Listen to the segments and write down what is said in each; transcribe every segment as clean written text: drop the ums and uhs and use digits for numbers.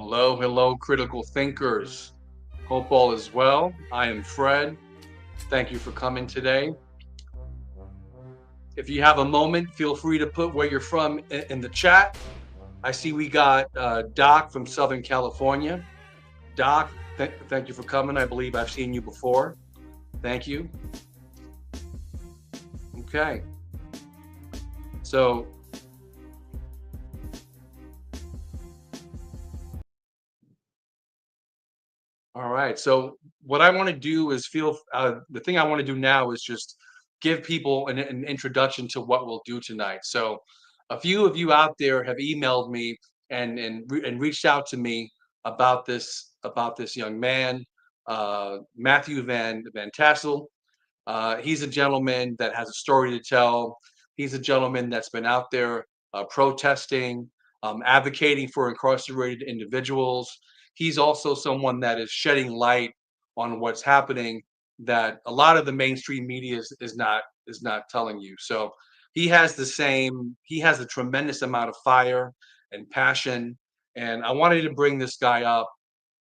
Hello, hello, critical thinkers. Hope all is well. I am Fred. Thank you for coming today. If you have a moment, feel free to put where you're from in the chat. I see we got Doc from Southern California. Doc, thank you for coming. I believe I've seen you before. Thank you. Okay. So, all right. So, what I want to do is the thing I want to do now is just give people an introduction to what we'll do tonight. So, a few of you out there have emailed me and reached out to me about this young man, Matthew Vantassel. He's a gentleman that has a story to tell. He's a gentleman that's been out there protesting, advocating for incarcerated individuals. He's also someone that is shedding light on what's happening that a lot of the mainstream media is not telling you. So he has a tremendous amount of fire and passion. And I wanted to bring this guy up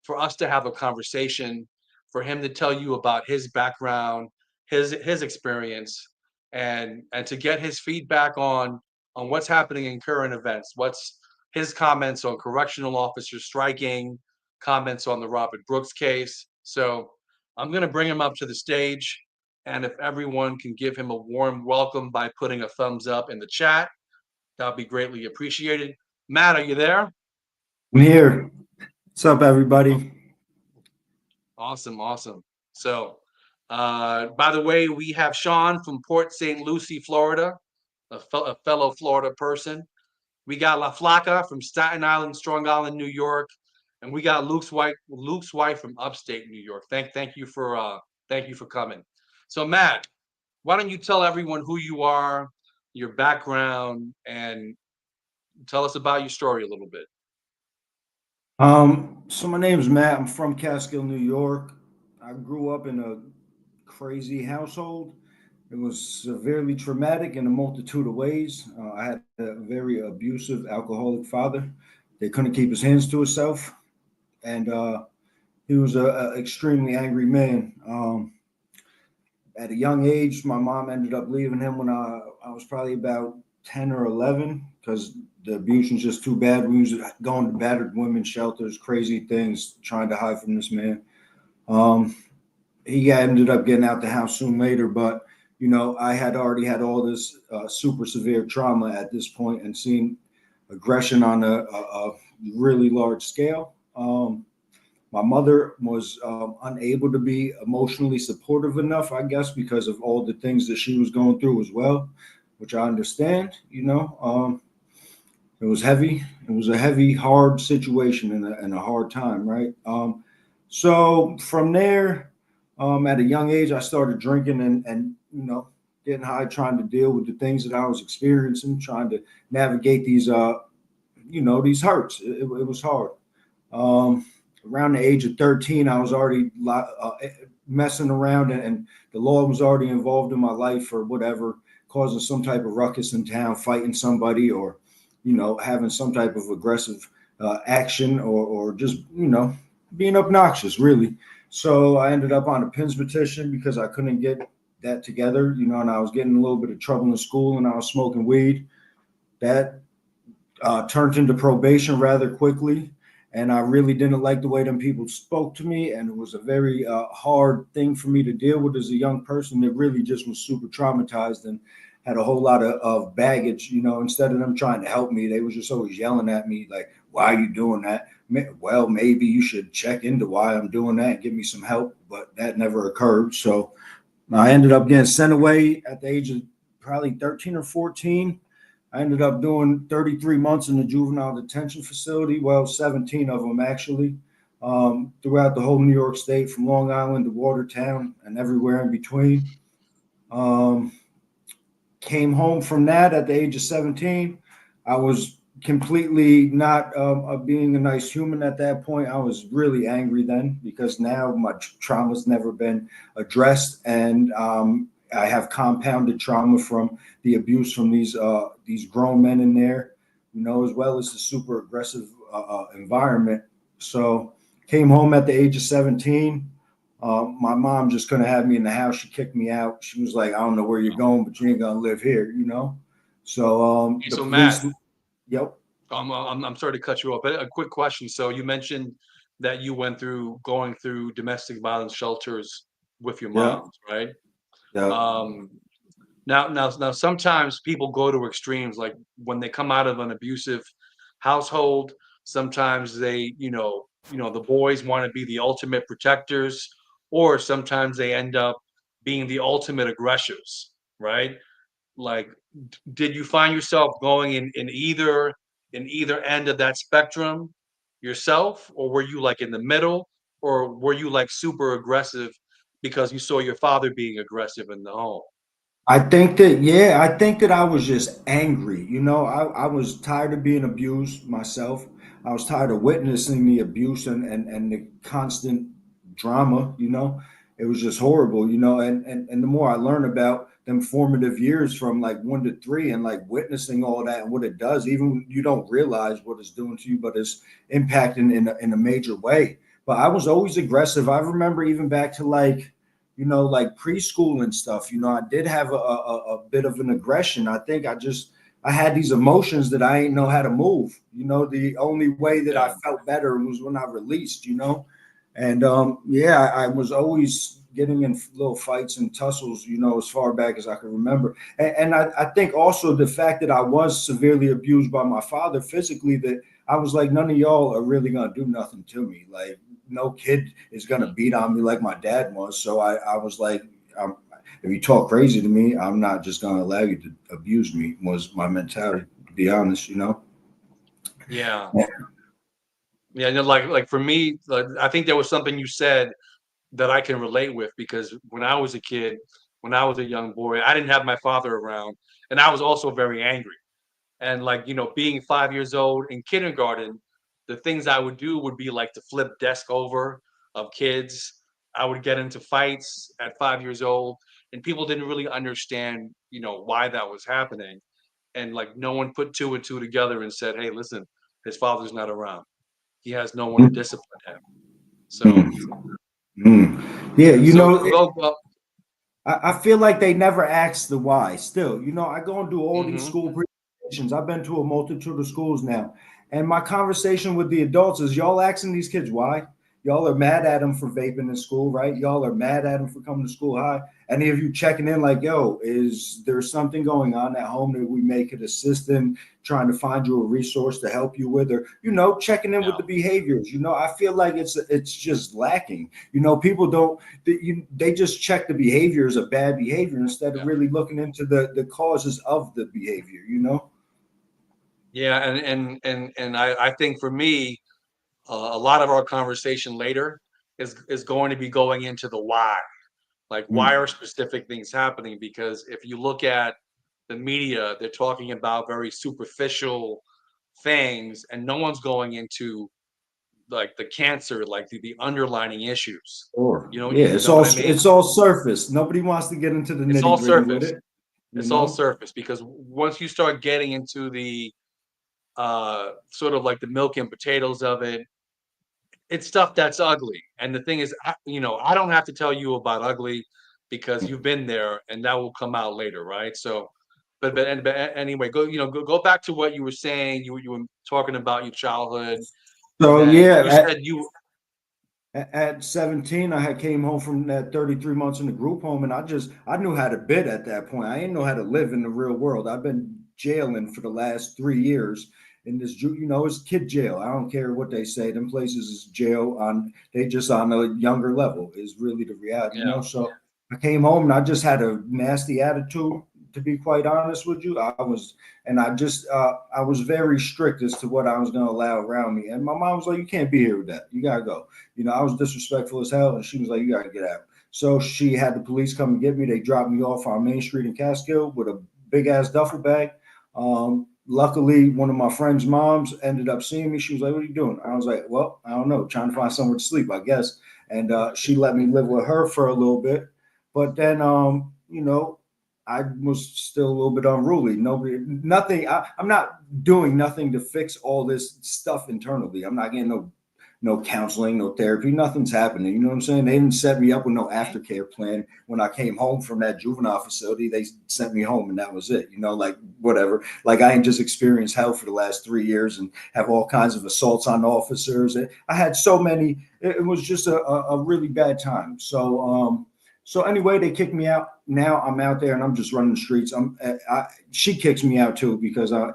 for us to have a conversation, for him to tell you about his background, his experience, and to get his feedback on what's happening in current events. What's his comments on correctional officers striking, comments on the Robert Brooks case. So I'm going to bring him up to the stage, and if everyone can give him a warm welcome by putting a thumbs up in the chat, that'll be greatly appreciated. Matt, are you there? I'm here. What's up, everybody? Awesome, awesome. So, by the way, we have Sean from Port St. Lucie, Florida, a fellow Florida person. We got La Flaca from Staten Island, Strong Island, New York, and we got Luke's wife from upstate New York. Thank you for coming. So, Matt, why don't you tell everyone who you are, your background, and tell us about your story a little bit. So my name is Matt. I'm from Catskill, New York. I grew up in a crazy household. It was severely traumatic in a multitude of ways. I had a very abusive alcoholic father. They couldn't keep his hands to himself, and he was a extremely angry man. At a young age, my mom ended up leaving him when I was probably about 10 or 11 because the abuse was just too bad. We was going to battered women's shelters, crazy things, trying to hide from this man. He ended up getting out the house soon later, but I had already had all this super severe trauma at this point and seen aggression on a really large scale. My mother was unable to be emotionally supportive enough, I guess, because of all the things that she was going through as well, which I understand. It was heavy. It was a heavy, hard situation and a hard time, right? So from there, at a young age, I started drinking and getting high, trying to deal with the things that I was experiencing, trying to navigate these hurts. It was hard. Around the age of 13, I was already messing around, and the law was already involved in my life or whatever, causing some type of ruckus in town, fighting somebody, or having some type of aggressive action, or just being obnoxious, really. So I ended up on a PINS petition because I couldn't get that together, and I was getting a little bit of trouble in school, and I was smoking weed. That turned into probation rather quickly. And I really didn't like the way them people spoke to me. And it was a very hard thing for me to deal with as a young person that really just was super traumatized and had a whole lot of baggage. Instead of them trying to help me, they was just always yelling at me like, why are you doing that? Well, maybe you should check into why I'm doing that and give me some help. But that never occurred. So I ended up getting sent away at the age of probably 13 or 14. I ended up doing 33 months in the juvenile detention facility. Well, 17 of them actually, throughout the whole New York State, from Long Island to Watertown and everywhere in between. Came home from that at the age of 17. I was completely not being a nice human at that point. I was really angry then because now my trauma's never been addressed, and I have compounded trauma from the abuse from these grown men in there, as well as the super aggressive environment. So came home at the age of 17. My mom just couldn't have me in the house. She kicked me out. She was like, I don't know where you're going, but you ain't gonna live here, you know? So Hey, the so Matt, police, yep, I'm sorry to cut you off, but a quick question. So you mentioned that you went through going through domestic violence shelters with your yep, moms, right? yep. Um, now, sometimes people go to extremes, like when they come out of an abusive household, sometimes they, the boys want to be the ultimate protectors, or sometimes they end up being the ultimate aggressors, right? Like, did you find yourself going in either end of that spectrum yourself, or were you like in the middle, or were you like super aggressive because you saw your father being aggressive in the home? I think that, yeah, I think that I was just angry. You know, I was tired of being abused myself. I was tired of witnessing the abuse and the constant drama, you know. It was just horrible, you know. And the more I learn about them formative years from like 1 to 3 and like witnessing all that and what it does, even when you don't realize what it's doing to you, but it's impacting in a major way. But I was always aggressive. I remember even back to like, you know, like preschool and stuff, you know, I did have a bit of an aggression. I think I had these emotions that I ain't know how to move. You know, the only way that I Yeah, felt better was when I released, you know. And yeah, I was always getting in little fights and tussles, you know, as far back as I can remember. And I think also the fact that I was severely abused by my father physically, that I was like, none of y'all are really gonna do nothing to me. Like, no kid is gonna beat on me like my dad was. So I was like, if you talk crazy to me, I'm not just gonna allow you to abuse me. Was my mentality, to be honest, you know. yeah, yeah. Like for me, like, I think there was something you said that I can relate with, because when I was a kid, when I was a young boy, I didn't have my father around, and I was also very angry. And like, being 5 years old in kindergarten, the things I would do would be like to flip desk over of kids. I would get into fights at 5 years old, and people didn't really understand, why that was happening. And like, no one put two and two together and said, "Hey, listen, his father's not around. He has no one to discipline him." So Mm, mm. Yeah, yeah. you So know, go. I feel like they never ask the why. Still, you know, I go and do all these Hmm. school presentations. I've been to a multitude of schools now, and my conversation with the adults is, y'all asking these kids why. Y'all are mad at them for vaping in school, right? Y'all are mad at them for coming to school high. Any of you checking in, like, yo, is there something going on at home that we may could assist in, trying to find you a resource to help you with, or, you know, checking in with Yeah, the behaviors? You know, I feel like it's just lacking. You know, people don't, they just check the behaviors of bad behavior instead of yeah, really looking into the causes of the behavior, you know. yeah. And I think for me, a lot of our conversation later is going to be going into the why. Like, why Mm. are specific things happening? Because if you look at the media, they're talking about very superficial things, and no one's going into like the cancer, like the underlining issues. Sure. You know, Yeah, you know what I mean? it's all surface. Nobody wants to get into the It's nitty all gritty with surface. it, you It's all know. surface, because once you start getting into the sort of like the milk and potatoes of it, it's stuff that's ugly. And the thing is, I don't have to tell you about ugly, because you've been there, and that will come out later, right? So, but anyway, go back to what you were saying. You were talking about your childhood, So and yeah, you said you. at 17, I had came home from that 33 months in the group home, and I knew how to bid at that point. I didn't know how to live in the real world. I've been jailing for the last 3 years in this, you know, it's kid jail. I don't care what they say. Them places is jail on, they just on a younger level is really the reality, you Yeah, know. So I came home and I just had a nasty attitude, to be quite honest with you. I was very strict as to what I was going to allow around me. And my mom was like, you can't be here with that. You got to go. You know, I was disrespectful as hell, and she was like, "You got to get out." So she had the police come and get me. They dropped me off on Main Street in Catskill with a big ass duffel bag. Luckily, one of my friend's moms ended up seeing me. She was like, "What are you doing?" I was like, "Well, I don't know, trying to find somewhere to sleep, I guess." And she let me live with her for a little bit, but then, you know, I was still a little bit unruly. Nothing. I'm not doing nothing to fix all this stuff internally. I'm not getting no counseling, no therapy, nothing's happening. You know what I'm saying? They didn't set me up with no aftercare plan. When I came home from that juvenile facility, they sent me home and that was it. You know, like whatever. Like I ain't just experienced hell for the last 3 years and have all kinds of assaults on officers. I had so many. It was just a really bad time. So anyway, they kicked me out. Now I'm out there and I'm just running the streets. She kicks me out too because I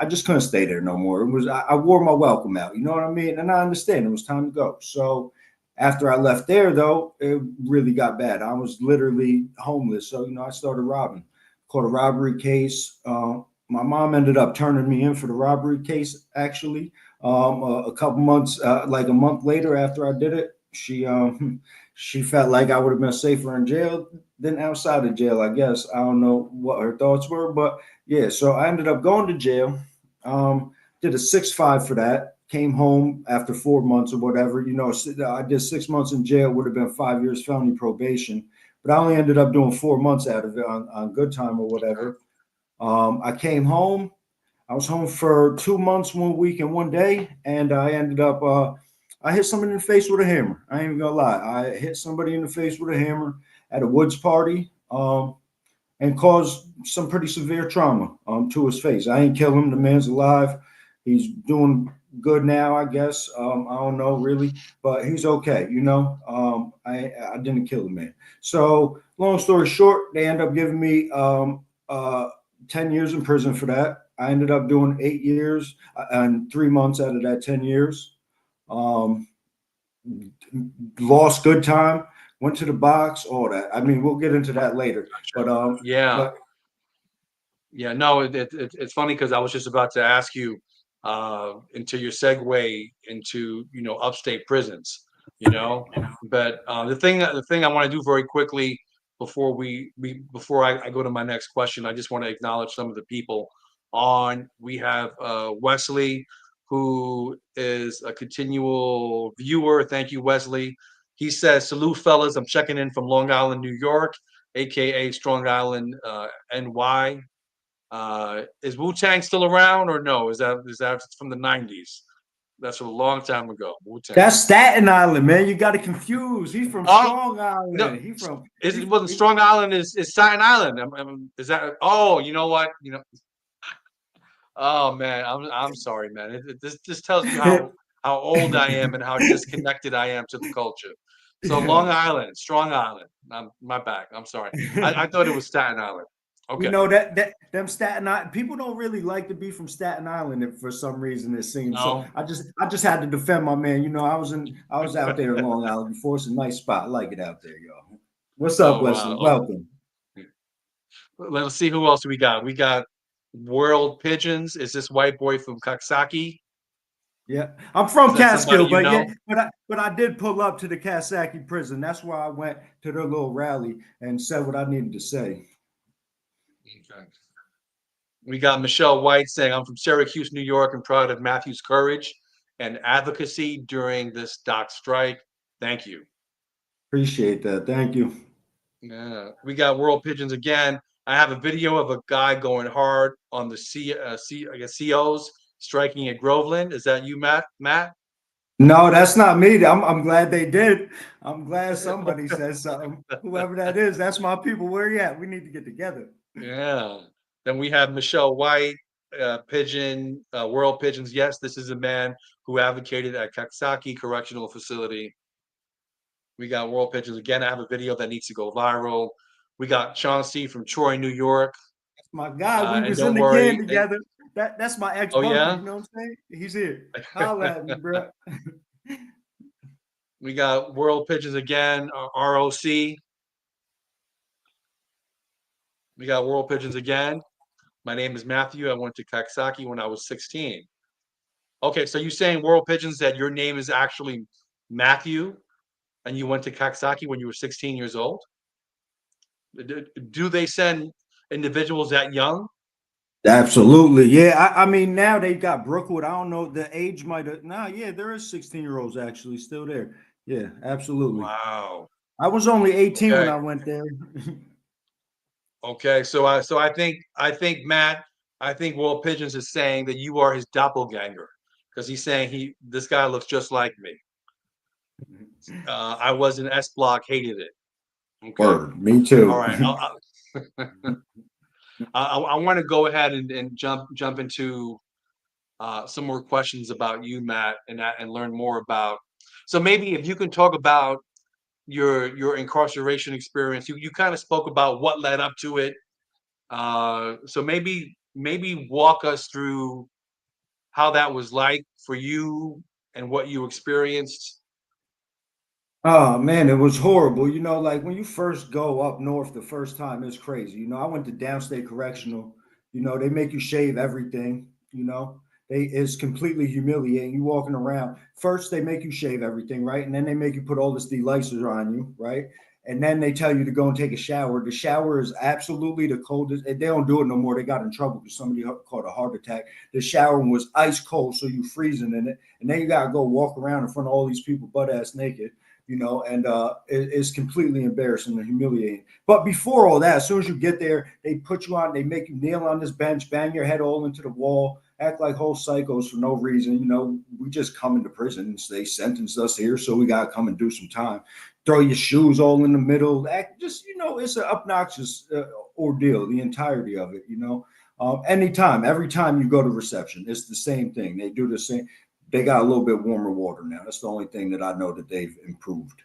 just couldn't stay there no more. It was I wore my welcome out. You know what I mean? And I understand it was time to go. So after I left there, though, it really got bad. I was literally homeless. So I started robbing. Caught a robbery case. My mom ended up turning me in for the robbery case. Actually, a couple months, like a month later after I did it, she felt like I would have been safer in jail than outside of jail. I guess I don't know what her thoughts were, but yeah. So I ended up going to jail. Did a 6.5 for that. Came home after 4 months or whatever. I did 6 months in jail. Would have been 5 years felony probation, but I only ended up doing 4 months out of it on good time or whatever. I came home. I was home for 2 months, 1 week, and 1 day, and I ended up. I hit somebody in the face with a hammer. I ain't even gonna lie. I hit somebody in the face with a hammer at a woods party, and caused some pretty severe trauma to his face. I ain't kill him. The man's alive. He's doing good now, I guess. I don't know really, but he's okay. I didn't kill the man. So long story short, they end up giving me 10 years in prison for that. I ended up doing 8 years and 3 months out of that 10 years. Lost good time, went to the box, all that. I mean, we'll get into that later. Yeah. But Yeah, no, it's funny because I was just about to ask you into your segue into upstate prisons, but the thing I want to do very quickly before before I go to my next question, I just want to acknowledge some of the people on. We have Wesley, who is a continual viewer. Thank you, Wesley. He says, "Salute, fellas. I'm checking in from Long Island, New York, aka Strong Island, NY. Is Wu Tang still around or no? Is that from the '90s? That's a long time ago. Wu Tang. that's Staten Island, man. You got it confused. He's from Oh Strong no, Island. He from is he, it wasn't Strong Island? Is Staten Island? Is that? Oh, you know what? Oh man, I'm sorry, man. This tells you he, how old I am and how disconnected I am to the culture. So Long Island, Strong Island. My back. I'm sorry. I thought it was Staten Island. Okay. that them Staten Island people don't really like to be from Staten Island for some reason it seems. So No. I just had to defend my man. I was out there in Long Island before. It's a nice spot. I like it out there, y'all. What's up, Oh Wesley? wow. Welcome. Let's see who else we got. We got World Pigeons. Is this white boy from Coxsackie? Yeah, I'm Is from that somebody Catskill, you but yeah, know? but I did pull up to the Coxsackie prison. That's why I went to their little rally and said what I needed to say. Okay. We got Michelle White saying, "I'm from Syracuse, New York, and proud of Matthew's courage and advocacy during this dock strike. Thank you." Appreciate that. Thank you. Yeah. We got World Pigeons again. I have a video of a guy going hard on the I guess COs striking at Groveland. Is that you, Matt? Matt? No, that's not me. I'm glad they did. I'm glad somebody said something. Whoever that is, that's my people. Where you at? We need to get together. Yeah. Then we have Michelle White, Pigeon, World Pigeons. Yes, this is a man who advocated at Coxsackie Correctional Facility. We got World Pigeons again. I have a video that needs to go viral. We got Chauncey from Troy, New York. That's my guy. We And was in don't the can worry. together. That's my ex Oh bunkie. yeah. You know what I'm saying? He's here. Holla at me, bro. We got World Pigeons again. ROC. We got World Pigeons again. My name is Matthew. I went to Coxsackie when I was 16. Okay, so you're saying World Pigeons that your name is actually Matthew, and you went to Coxsackie when you were 16 years old? Do they send individuals that young? Absolutely. Yeah. I mean, now they've got Brookwood. I don't know. The age might have. Nah, yeah, there is 16-year-olds actually still there. Yeah, absolutely. Wow. I was only 18 when Okay. I went there. Okay. So I think Matt, I think World Pigeons is saying that you are his doppelganger because he's saying this guy looks just like me. I was in S Block, hated it. Okay. Word, me All too. right. I want to go ahead and jump into some more questions about you, Matt, and learn more about. So maybe if you can talk about your incarceration experience. You kind of spoke about what led up to it. So maybe walk us through how that was like for you and what you experienced. Oh man, it was horrible. Like when you first go up north the first time, it's crazy. I went to downstate correctional. They make you shave everything. It's completely humiliating. You walking around. First, they make you shave everything, right? And then they make you put all this delicer on you, right? And then they tell you to go and take a shower. The shower is absolutely the coldest. They don't do it no more. They got in trouble because somebody caught a heart attack. The shower was ice cold, so you freezing in it. And then you gotta go walk around in front of all these people butt ass naked. And it's completely embarrassing and humiliating. But before all that, as soon as you get there, they put you on, they make you kneel on this bench, bang your head all into the wall, act like whole psychos for no reason. We just come into prison. They sentenced us here, so we got to come and do some time. Throw your shoes all in the middle. It's an obnoxious ordeal, the entirety of it, anytime, every time you go to reception, it's the same thing. They do the same. They got a little bit warmer water now. That's the only thing that I know that they've improved.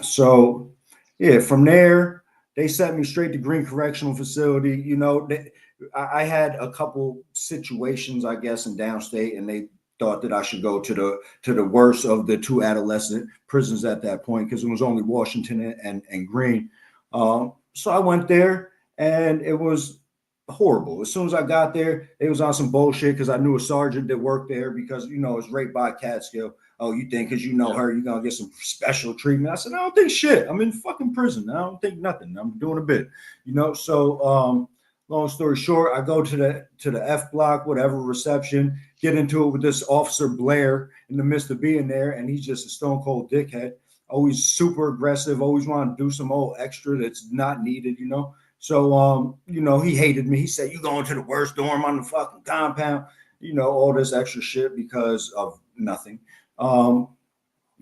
So, yeah, from there, they sent me straight to Green Correctional Facility. I had a couple situations, I guess, in downstate, and they thought that I should go to the worst of the two adolescent prisons at that point because it was only Washington and Green. So I went there, and it was horrible. As soon as I got there, it was on some bullshit because I knew a sergeant that worked there because it's right by Catskill. Oh, you think because you know her, you're gonna get some special treatment? I said, I don't think shit. I'm in fucking prison. I don't think nothing. I'm doing a bit, So long story short, I go to the F block, whatever reception, get into it with this officer Blair in the midst of being there, and he's just a stone cold dickhead. Always super aggressive, always want to do some old extra that's not needed, So, he hated me. He said, you going to the worst dorm on the fucking compound, all this extra shit because of nothing.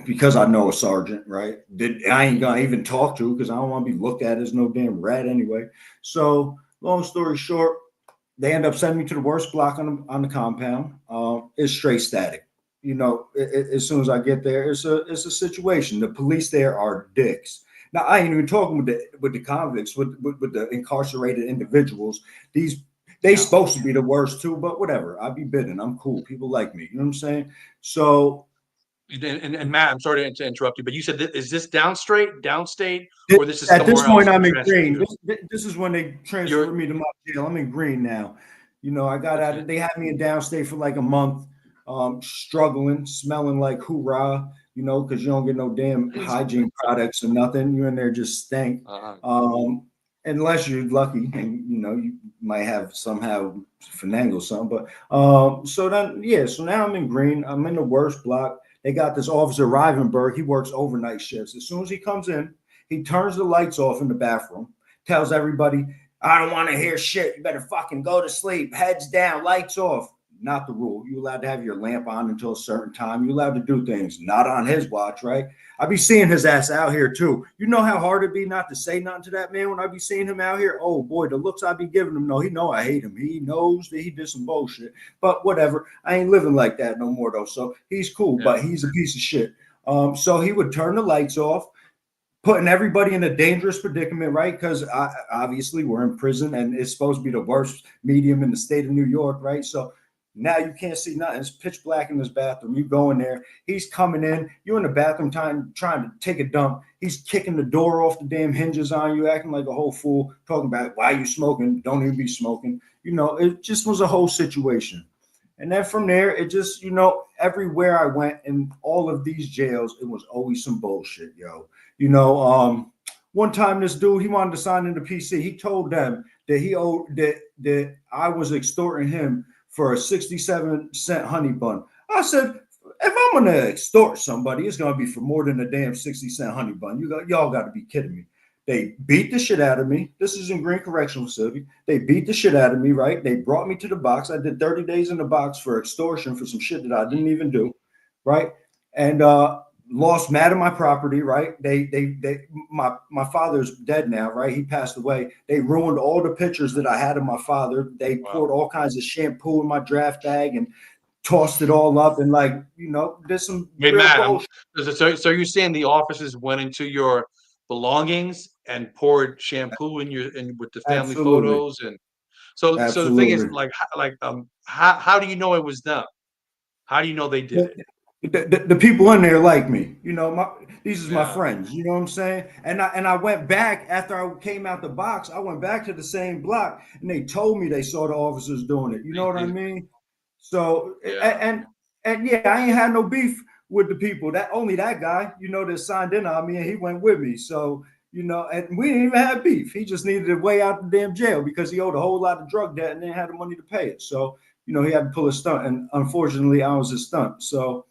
Because I know a sergeant, right? That I ain't gonna even talk to because I don't want to be looked at as no damn rat anyway. So, long story short, they end up sending me to the worst block on the compound. It's straight static. As soon as I get there, it's a situation. The police there are dicks. Now I ain't even talking with the convicts, with the incarcerated individuals. They supposed to be the worst too, but whatever. I be bidding. I'm cool. People like me. You know what I'm saying? So And Matt, I'm sorry to interrupt you, but you said is this downstate, or this is at this somewhere else point, they I'm in transferred Green. you? This is when they transferred me to my jail. I'm in Green now. I got out of. They had me in downstate for like a month, struggling, smelling like hoorah. Because you don't get no damn hygiene products or nothing. You're in there just stink. Unless you're lucky and you might have somehow finagle something. But so now I'm in Green. I'm in the worst block. They got this officer Rivenberg. He works overnight shifts. As soon as he comes in, he turns the lights off in the bathroom, tells everybody, I don't want to hear shit. You better fucking go to sleep. Heads down, lights off. Not the rule. You're allowed to have your lamp on until a certain time. You're allowed to do things. Not on his watch, right? I be seeing his ass out here too. You know how hard it'd be not to say nothing to that man when I be seeing him out here? Oh boy, the looks I be giving him. No, he know I hate him. He knows that he did some bullshit. But whatever. I ain't living like that no more though. So he's cool, but he's a piece of shit. So he would turn the lights off, putting everybody in a dangerous predicament, right? Because obviously we're in prison and it's supposed to be the worst medium in the state of New York, right? So now you can't see nothing. It's pitch black in this bathroom. You go in there. He's coming in. You're in the bathroom trying to take a dump. He's kicking the door off the damn hinges on you, acting like a whole fool, talking about why you smoking. Don't even be smoking. It just was a whole situation. And then from there, it just, everywhere I went in all of these jails, it was always some bullshit, yo. One time this dude, he wanted to sign into PC. He told them that he owed that I was extorting him for a 67-cent honey bun. I said, if I'm going to extort somebody, it's going to be for more than a damn 60-cent honey bun. Y'all got to be kidding me. They beat the shit out of me. This is in Green Correctional Facility. They beat the shit out of me, right? They brought me to the box. I did 30 days in the box for extortion for some shit that I didn't even do, right? And lost mad of my property, right? My father's dead now, right? He passed away. They ruined all the pictures that I had of my father. They Wow. poured all kinds of shampoo in my draft bag and tossed it all up and like, did some Hey, real Matt, bullshit. so you're saying the officers went into your belongings and poured shampoo in with the family Absolutely. photos, and so the thing is, Absolutely. like, how do you know it was them? How do you know they did it? The people in there like me, these is my Yeah, friends, you know what I'm saying? And I went back after I came out the box. I went back to the same block, and they told me they saw the officers doing it. You know what I they mean? So yeah. and yeah, I ain't had no beef with the people. That only that guy, that signed in on me, and he went with me. So and we didn't even have beef. He just needed to way out the damn jail because he owed a whole lot of drug debt and didn't have the money to pay it. So he had to pull a stunt, and unfortunately, I was a stunt. So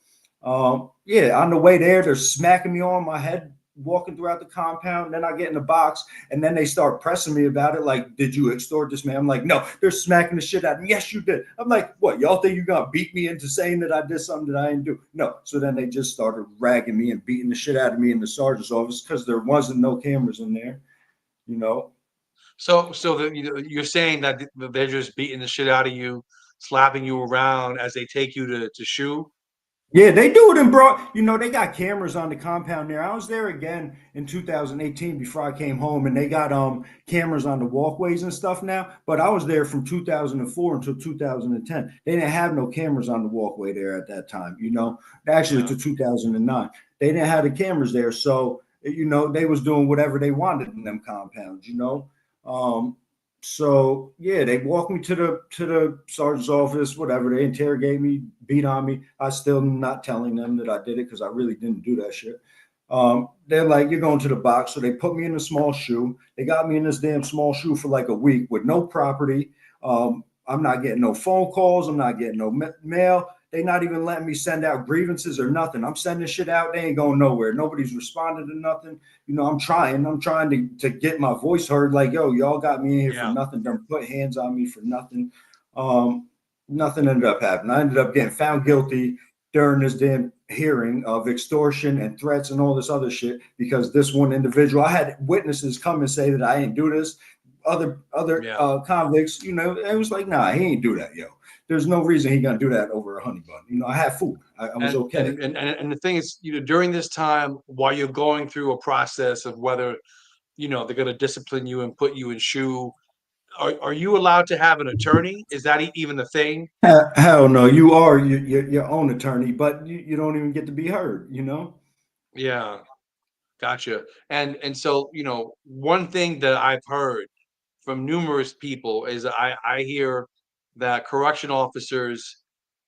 yeah, on the way there, they're smacking me on my head walking throughout the compound. And then I get in the box, and then they start pressing me about it. Like, did you extort this man? I'm like, no. They're smacking the shit out of me. Yes, you did. I'm like, what? Y'all think you're gonna beat me into saying that I did something that I didn't do? No. So then they just started ragging me and beating the shit out of me in the sergeant's office because there wasn't no cameras in there. You know, You're saying that they're just beating the shit out of you, slapping you around as they take you to shoe? Yeah, they do it in broad. They got cameras on the compound there. I was there again in 2018 before I came home, and they got cameras on the walkways and stuff now. But I was there from 2004 until 2010. They didn't have no cameras on the walkway there at that time. Actually Yeah. to 2009, they didn't have the cameras there, so they was doing whatever they wanted in them compounds. Um, so yeah, they walked me to the sergeant's office, whatever. They interrogate me, beat on me. I still not telling them that I did it because I really didn't do that shit. They're like, you're going to the box. So they put me in a small shoe. They got me in this damn small shoe for like a week with no property. I'm not getting no phone calls. I'm not getting no mail. They not even letting me send out grievances or nothing. I'm sending shit out. They ain't going nowhere. Nobody's responding to nothing. I'm trying to get my voice heard. Like, yo, y'all got me in here for Yeah. nothing. Don't put hands on me for nothing. Nothing ended up happening. I ended up getting found guilty during this damn hearing of extortion and threats and all this other shit because this one individual, I had witnesses come and say that I ain't do this. Other Yeah. convicts, it was like, nah, he ain't do that, yo. There's no reason he gonna do that over a honey bun. I had food. I was And okay. and and and the thing is, during this time, while you're going through a process of whether, they're gonna discipline you and put you in shoe, are you allowed to have an attorney? Is that even a thing? Hell no, you are your own attorney, but you don't even get to be heard. Yeah, gotcha. And so, one thing that I've heard from numerous people is I hear that correction officers,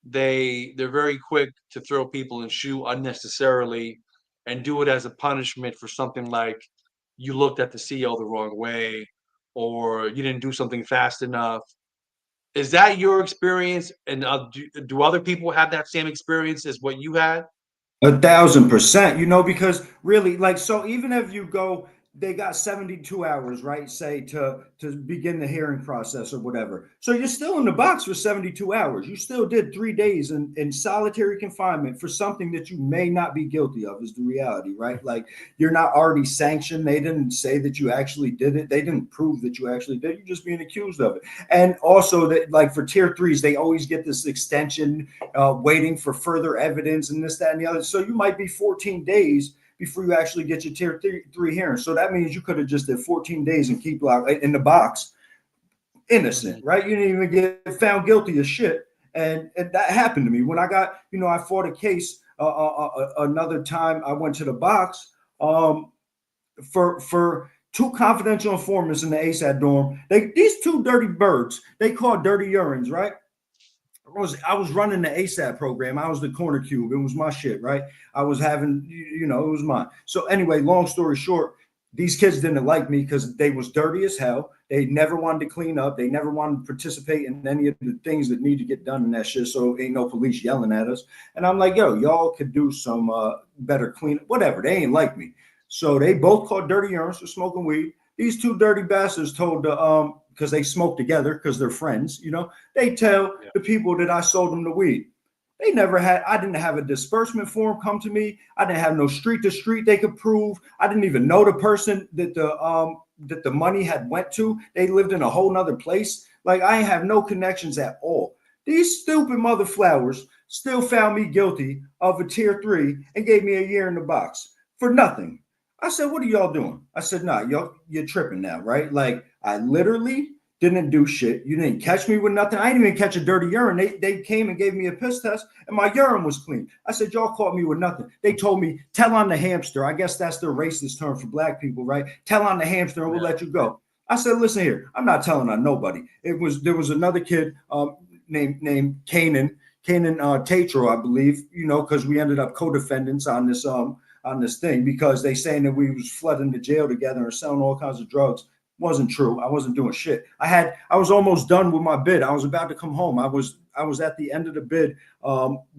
they're very quick to throw people in shoe unnecessarily and do it as a punishment for something like you looked at the CO the wrong way or you didn't do something fast enough. Is that your experience? And do other people have that same experience as what you had? 1,000%, because really, like, so even if you go, they got 72 hours, right? Say to begin the hearing process or whatever. So you're still in the box for 72 hours. You still did 3 days in solitary confinement for something that you may not be guilty of, is the reality, right? Like, you're not already sanctioned. They didn't say that you actually did it. They didn't prove that you actually did. You're just being accused of it. And also that, like, for tier threes, they always get this extension, waiting for further evidence and this, that, and the other. So you might be 14 days before you actually get your tier three hearing. So that means you could have just did 14 days and keep locked in the box, innocent, Mhm. right? You didn't even get found guilty of shit. And that happened to me when I got, I fought a case another time. I went to the box for two confidential informants in the ASAT dorm. These two dirty birds, they called dirty urines, right? I was running the ASAP program. I was the corner cube. It was my shit, right? I was having, it was mine. So anyway, long story short, these kids didn't like me because they was dirty as hell. They never wanted to clean up. They never wanted to participate in any of the things that need to get done in that shit. So ain't no police yelling at us. And I'm like, yo, y'all could do some better clean, whatever. They ain't like me. So they both caught dirty urines for smoking weed. These two dirty bastards told the because they smoke together because they're friends, you know, they tell Yeah. the people that I sold them the weed. They never had, I didn't have a disbursement form come to me. I didn't have no street to street they could prove. I didn't even know the person that the money had went to. They lived in a whole nother place. Like I have no connections at all. These stupid mother flowers still found me guilty of a tier 3 and gave me a year in the box for nothing. I said, "What are y'all doing?" I said, "Nah, y'all, you're tripping now, right? Like, I literally didn't do shit. You didn't catch me with nothing. I didn't even catch a dirty urine. They came and gave me a piss test, and my urine was clean. I said, y'all caught me with nothing. They told me, tell on the hamster. I guess that's their racist term for black people, right? Tell on the hamster, and we'll Yeah. let you go." I said, "Listen here, I'm not telling on nobody." There was another kid named Kanan Tatro, I believe, you know, because we ended up co-defendants on this thing because they saying that we was flooding the jail together and selling all kinds of drugs. Wasn't true. I wasn't doing shit. I was almost done with my bid. I was about to come home. I was at the end of the bid,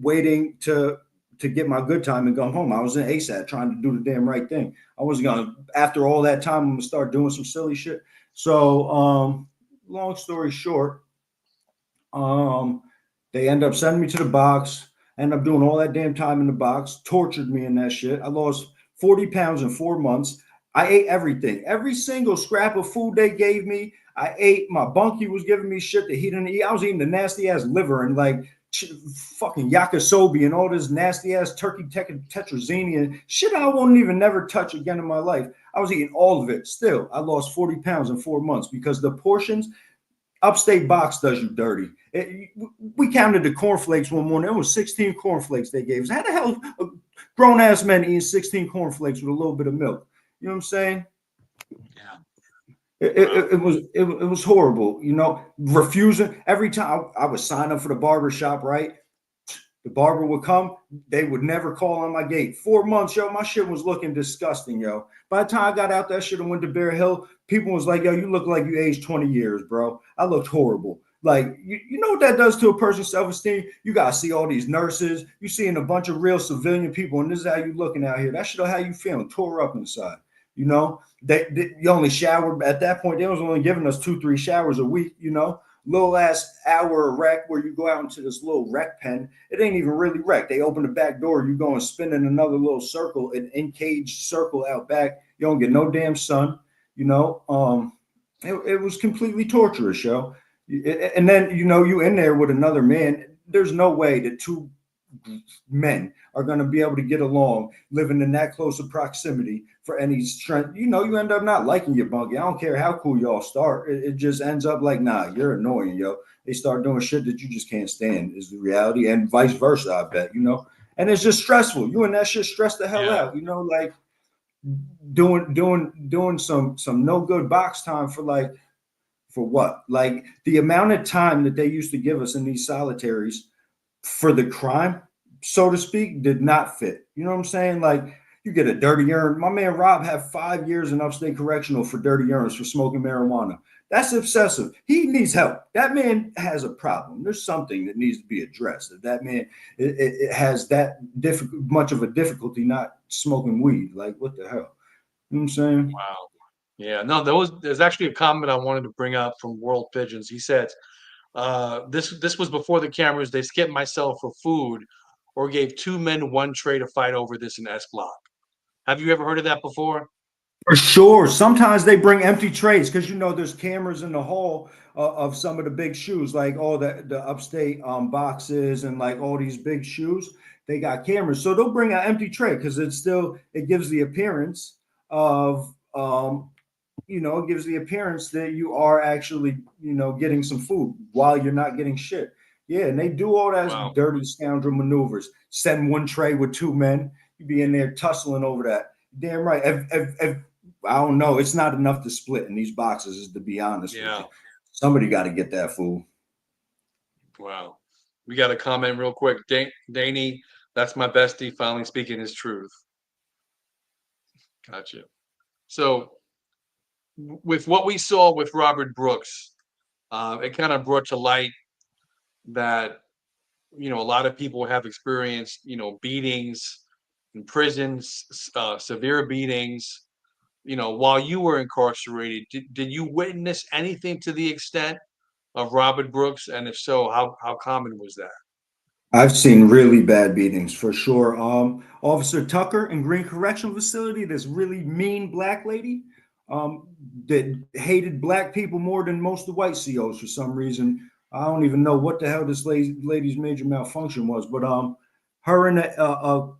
waiting to get my good time and come home. I was in ASAP trying to do the damn right thing. I wasn't gonna, after all that time, I'm gonna start doing some silly shit. So long story short, um, they end up sending me to the box. End up doing all that damn time in the box, tortured me in that shit. I lost 40 pounds in 4 months. I ate everything, every single scrap of food they gave me. I ate. My bunkie was giving me shit that he didn't eat. I was eating the nasty ass liver and like fucking yakisobe and all this nasty ass turkey tetrazzini and shit I won't even never touch again in my life. I was eating all of it. Still, I lost 40 pounds in 4 months because the portions upstate box does you dirty. We counted the cornflakes one morning. It was 16 cornflakes they gave us. How the hell grown ass men eating 16 cornflakes with a little bit of milk? You know what I'm saying? Yeah. It was horrible. You know, refusing every time I would sign up for the barber shop, right? The barber would come, they would never call on my gate. 4 months, yo, my shit was looking disgusting, yo. By the time I got out that shit and went to Bear Hill, people was like, yo, you look like you aged 20 years, bro. I looked horrible. Like, you know what that does to a person's self-esteem? You gotta see all these nurses, you seeing a bunch of real civilian people, and this is how you looking out here. That shit how you feeling, tore up inside. You know, you only showered at that point, they was only giving us 2-3 showers a week, you know. Little ass hour of rec where you go out into this little rec pen. It ain't even really rec. They open the back door, you go and spin in another little circle, an encaged circle out back. You don't get no damn sun, you know. It was completely torturous, yo. And then you know you in there with another man. There's no way that two men are going to be able to get along living in that close of proximity for any strength. You know, you end up not liking your bunkie. I don't care how cool y'all start. It just ends up like, nah, you're annoying, yo. They start doing shit that you just can't stand is the reality, and vice versa, I bet, you know. And it's just stressful. You and that shit stress the hell Yeah. out, you know, like doing some no good box time for like for what? Like the amount of time that they used to give us in these solitaries for the crime, so to speak, did not fit. You know what I'm saying? Like you get a dirty urine. My man Rob had 5 years in upstate correctional for dirty urines for smoking marijuana. That's obsessive. He needs help. That man has a problem. There's something that needs to be addressed. If that man it has that much of a difficulty not smoking weed, like what the hell? You know what I'm saying? Wow. Yeah. No, there's actually a comment I wanted to bring up from World Pigeons. He said, this was before the cameras. They skipped myself for food or gave two men one tray to fight over this in S Block. Have you ever heard of that before? For sure. Sometimes they bring empty trays because you know there's cameras in the hall of some of the big shoes, like all the upstate boxes and like all these big shoes. They got cameras, so they'll bring an empty tray because it gives the appearance of you know, it gives the appearance that you are actually, you know, getting some food while you're not getting shit. Yeah, and they do all that Wow. dirty scoundrel maneuvers. Send one tray with two men, you be in there tussling over that. Damn right. If I don't know, it's not enough to split in these boxes, to be honest with Yeah. you. Somebody got to get that food. Wow. We got a comment real quick. Danny, that's my bestie finally speaking his truth. Gotcha. So with what we saw with Robert Brooks, it kind of brought to light that a lot of people have experienced beatings, in prisons, severe beatings. While you were incarcerated, did you witness anything to the extent of Robert Brooks? And if so, how common was that? I've seen really bad beatings for sure. Officer Tucker in Green Correctional Facility, this really mean black lady, um, that hated black people more than most of the white COs for some reason. I don't even know what the hell this lady's major malfunction was, but her and a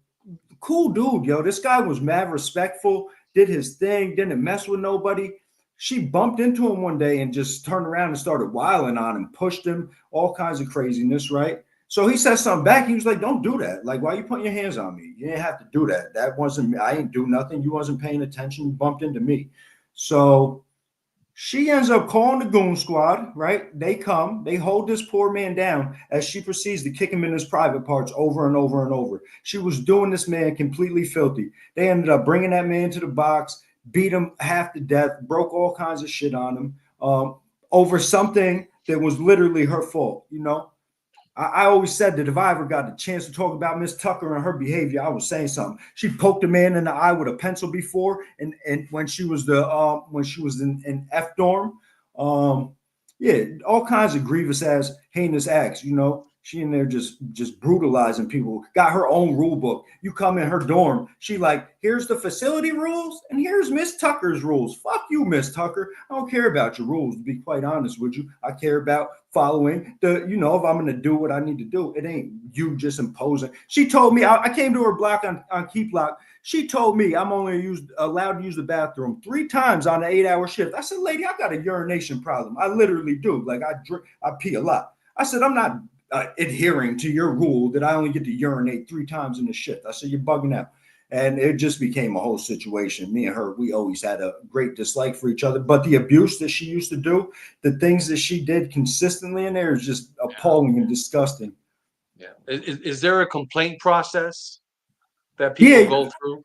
cool dude, yo. This guy was mad respectful, did his thing, didn't mess with nobody. She bumped into him one day and just turned around and started wiling on him, pushed him, all kinds of craziness, right? So he said something back. He was like, "Don't do that. Like, why are you putting your hands on me? You didn't have to do that. That wasn't me. I ain't do nothing. You wasn't paying attention. You bumped into me." So she ends up calling the goon squad, right? They come, they hold this poor man down as she proceeds to kick him in his private parts over and over and over. She was doing this man completely filthy. They ended up bringing that man to the box, beat him half to death, broke all kinds of shit on him, over something that was literally her fault, you know? I always said that if I ever got a chance to talk about Miss Tucker and her behavior, I was saying something. She poked a man in the eye with a pencil before, and when she was in F dorm, yeah, all kinds of grievous ass heinous acts. You know, she in there just brutalizing people. Got her own rule book. You come in her dorm, she like, here's the facility rules and here's Miss Tucker's rules. Fuck you, Miss Tucker. I don't care about your rules, to be quite honest with you. I care about following the, if I'm going to do what I need to do. It ain't you just imposing. She told me, I came to her block on Key Block. She told me I'm only allowed to use the bathroom 3 times on an 8-hour shift. I said, lady, I got a urination problem. I literally do. Like I pee a lot. I said, I'm not adhering to your rule that I only get to urinate 3 times in a shift. I said, you're bugging out. And it just became a whole situation. Me and her, we always had a great dislike for each other. But the abuse that she used to do, the things that she did consistently in there is just appalling and disgusting. Yeah. Is there a complaint process that people Yeah, go through?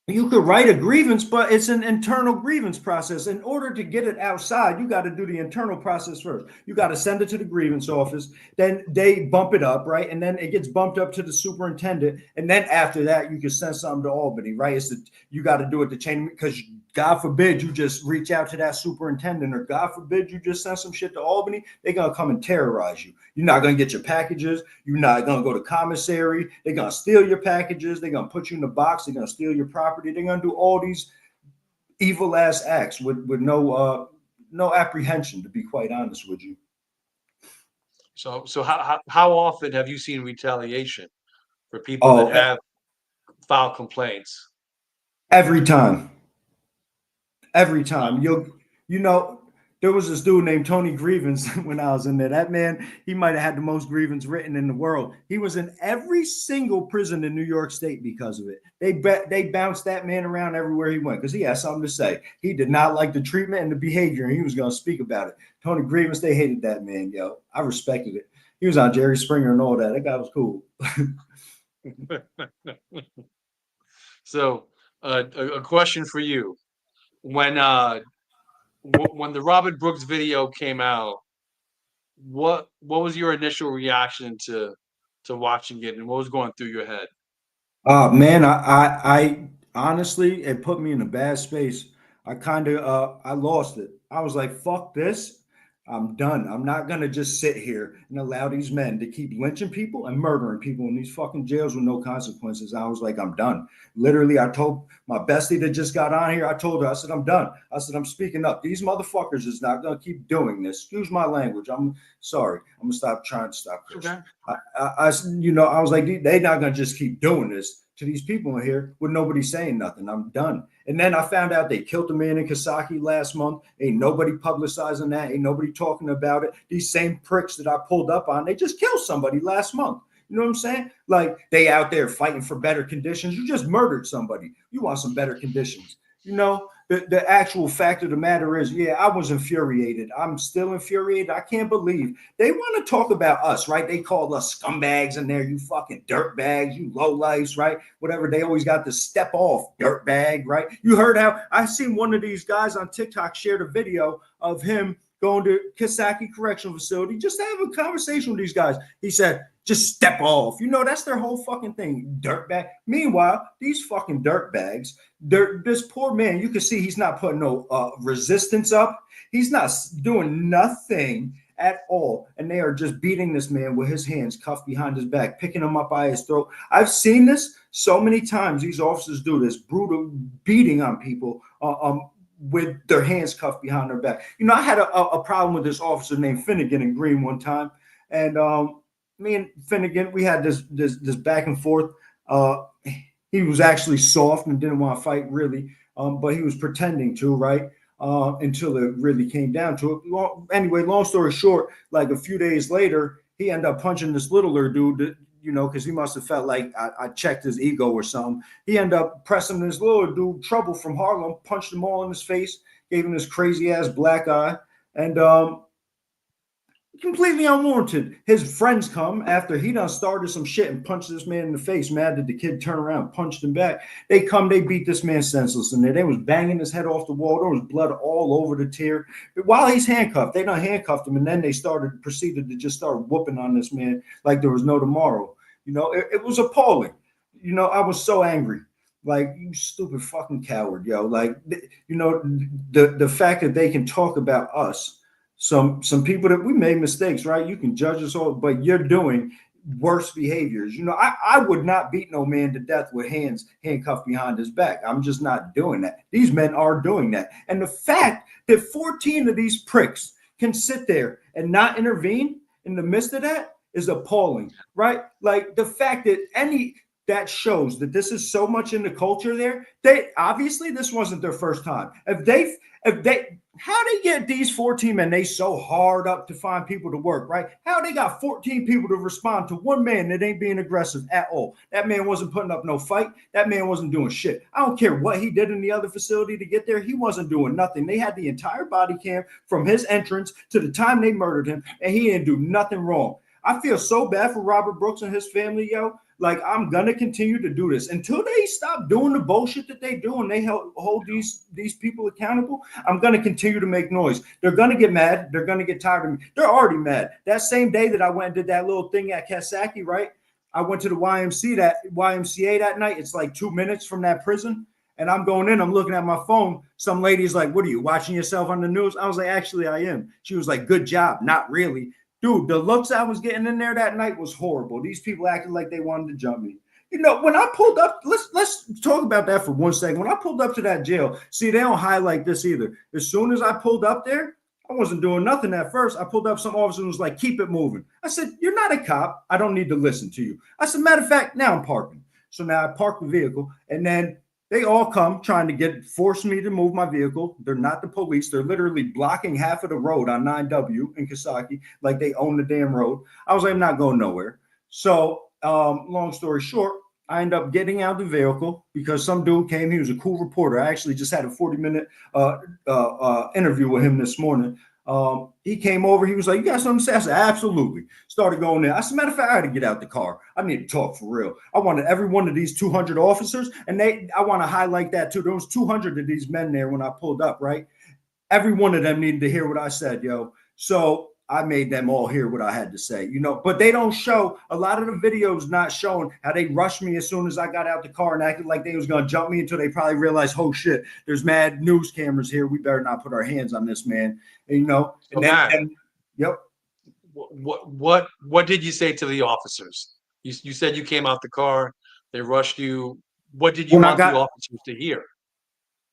you could write a grievance, but it's an internal grievance process. In order to get it outside, you got to do the internal process first. You got to send it to the grievance office. Then they bump it up, right? And then it gets bumped up to the superintendent. And then after that, you can send something to Albany, right? You got to do it the chain, because God forbid you just reach out to that superintendent, or God forbid you just send some shit to Albany. They're going to come and terrorize you. You're not going to get your packages. You're not going to go to commissary. They're going to steal your packages. They're going to put you in the box. They're going to steal your property. They're going to do all these evil ass acts with no apprehension, to be quite honest with you. So how often have you seen retaliation for people that Oh, have filed complaints? every time. Every time. There was this dude named Tony Grievance when I was in there. That man, he might have had the most grievance written in the world. He was in every single prison in New York State because of it. They bounced that man around everywhere he went because he had something to say. He did not like the treatment and the behavior, and he was going to speak about it. Tony Grievance, they hated that man, yo. I respected it. He was on Jerry Springer and all that. That guy was cool. So, a question for you: when when the Robert Brooks video came out, what was your initial reaction to watching it, and what was going through your head? Man, I honestly, it put me in a bad space. I lost it. I was like, fuck this. I'm done. I'm not gonna just sit here and allow these men to keep lynching people and murdering people in these fucking jails with no consequences. I was like, I'm done. Literally, I told my bestie that just got on here, I told her, I said, I'm done. I said, I'm speaking up. These motherfuckers is not gonna keep doing this. Excuse my language. I'm sorry. I'm gonna stop trying to stop cursing. Okay. I was like, they're not gonna just keep doing this to these people in here with nobody saying nothing. I'm done. And then I found out they killed a man in Kasaki last month. Ain't nobody publicizing that. Ain't nobody talking about it. These same pricks that I pulled up on, they just killed somebody last month. You know what I'm saying? Like, they out there fighting for better conditions. You just murdered somebody. You want some better conditions. The actual fact of the matter is, yeah, I was infuriated. I'm still infuriated. I can't believe they want to talk about us, right? They call us scumbags in there, you fucking dirtbags, you lowlifes, right? Whatever. They always got the step off dirtbag, right? You heard how I seen one of these guys on TikTok shared a video of him going to Kisaki Correctional Facility just to have a conversation with these guys. He said, Just step off. You know, that's their whole fucking thing. Dirtbag. Meanwhile, these fucking dirtbags, this poor man, you can see he's not putting no resistance up. He's not doing nothing at all. And they are just beating this man with his hands cuffed behind his back, picking him up by his throat. I've seen this so many times. These officers do this brutal beating on people with their hands cuffed behind their back. You know, I had a problem with this officer named Finnegan in Green one time. And me and Finnegan, we had this back and forth. He was actually soft and didn't want to fight really, but he was pretending to, right? Until it really came down to it. Anyway, long story short, like a few days later, he ended up punching this littler dude, you know, because he must have felt like I checked his ego or something. He ended up pressing this little dude, Trouble from Harlem, punched him all in his face, gave him this crazy ass black eye, and completely unwarranted. His friends come after he done started some shit and punched this man in the face, mad that the kid turned around, punched him back. They come, they beat this man senseless in there. They was banging his head off the wall. There was blood all over the tier. But while he's handcuffed, they done handcuffed him, and then they proceeded to just start whooping on this man like there was no tomorrow. You know, it was appalling. You know, I was so angry. Like, you stupid fucking coward, yo. Like, you know, the fact that they can talk about us, some people that we made mistakes, right? You can judge us all, but you're doing worse behaviors. You know, I would not beat no man to death with hands handcuffed behind his back. I'm just not doing that. These men are doing that. And the fact that 14 of these pricks can sit there and not intervene in the midst of that is appalling, right? Like, the fact that shows that this is so much in the culture there. They obviously, this wasn't their first time. How they get these 14 men, they so hard up to find people to work, right? How they got 14 people to respond to one man that ain't being aggressive at all. That man wasn't putting up no fight. That man wasn't doing shit. I don't care what he did in the other facility to get there. He wasn't doing nothing. They had the entire body cam from his entrance to the time they murdered him, and he didn't do nothing wrong. I feel so bad for Robert Brooks and his family, yo. Like, I'm gonna continue to do this until they stop doing the bullshit that they do and they hold these people accountable. I'm gonna continue to make noise. They're gonna get mad. They're gonna get tired of me. They're already mad. That same day that I went and did that little thing at Kasaki, right? I went to the YMCA that night. It's like 2 minutes from that prison. And I'm going in, I'm looking at my phone. Some lady's like, "What are you watching yourself on the news?" I was like, "Actually, I am." She was like, "Good job." Not really. Dude, the looks I was getting in there that night was horrible. These people acted like they wanted to jump me. You know, when I pulled up, let's talk about that for 1 second. When I pulled up to that jail, see, they don't highlight this either. As soon as I pulled up there, I wasn't doing nothing at first. I pulled up, some officer was like, "Keep it moving." I said, "You're not a cop. I don't need to listen to you." I said, "Matter of fact, now I'm parking." So now I park the vehicle, and then they all come trying to force me to move my vehicle. They're not the police. They're literally blocking half of the road on 9W in Kasaki, like they own the damn road. I was like, I'm not going nowhere. So long story short, I end up getting out of the vehicle because some dude came. He was a cool reporter. I actually just had a 40-minute interview with him this morning. He came over. He was like, "You got something to say?" I said, "Absolutely." Started going there. I said, "Matter of fact, I had to get out the car. I need to talk for real." I wanted every one of these 200 officers, and I want to highlight that too. There was 200 of these men there when I pulled up, right? Every one of them needed to hear what I said, yo. So I made them all hear what I had to say, you know, but they don't show a lot of the videos, not showing how they rushed me as soon as I got out the car and acted like they was going to jump me until they probably realized, "Oh shit, there's mad news cameras here. We better not put our hands on this man." And, you know, So yep. What did you say to the officers? You said you came out the car, they rushed you. What did you When I want the got, officers to hear?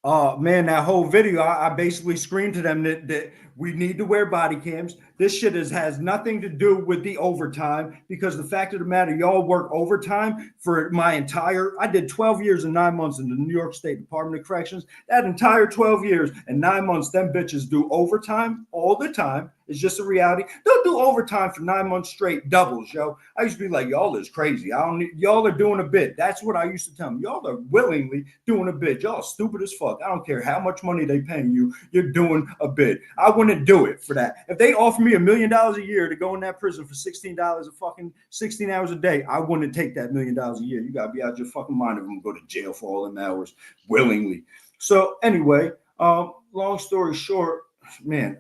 man, that whole video, I basically screamed to them that we need to wear body cams. This shit has nothing to do with the overtime, because the fact of the matter, y'all work overtime for I did 12 years and 9 months in the New York State Department of Corrections. That entire 12 years and 9 months, them bitches do overtime all the time. It's just a reality. They'll do overtime for 9 months straight, doubles, yo. I used to be like, "Y'all is crazy. Y'all are doing a bit." That's what I used to tell them. Y'all are willingly doing a bit. Y'all stupid as fuck. I don't care how much money they paying you. You're doing a bit. I wouldn't do it for that. If they offer me $1 million a year to go in that prison for $16 a fucking 16 hours a day, I wouldn't take that $1 million a year. You gotta be out your fucking mind if I'm gonna go to jail for all them hours willingly. So anyway, long story short, man,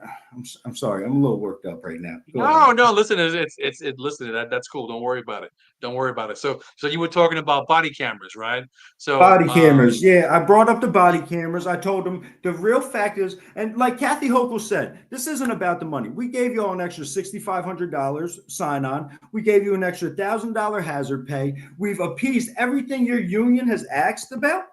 I'm sorry. I'm a little worked up right now. Go ahead. No, no. Listen, listen. That's cool. Don't worry about it. Don't worry about it. So you were talking about body cameras, right? So, Body cameras. Yeah, I brought up the body cameras. I told them the real fact is, and like Kathy Hochul said, this isn't about the money. We gave you all an extra $6,500 sign on. We gave you an extra $1,000 hazard pay. We've appeased everything your union has asked about.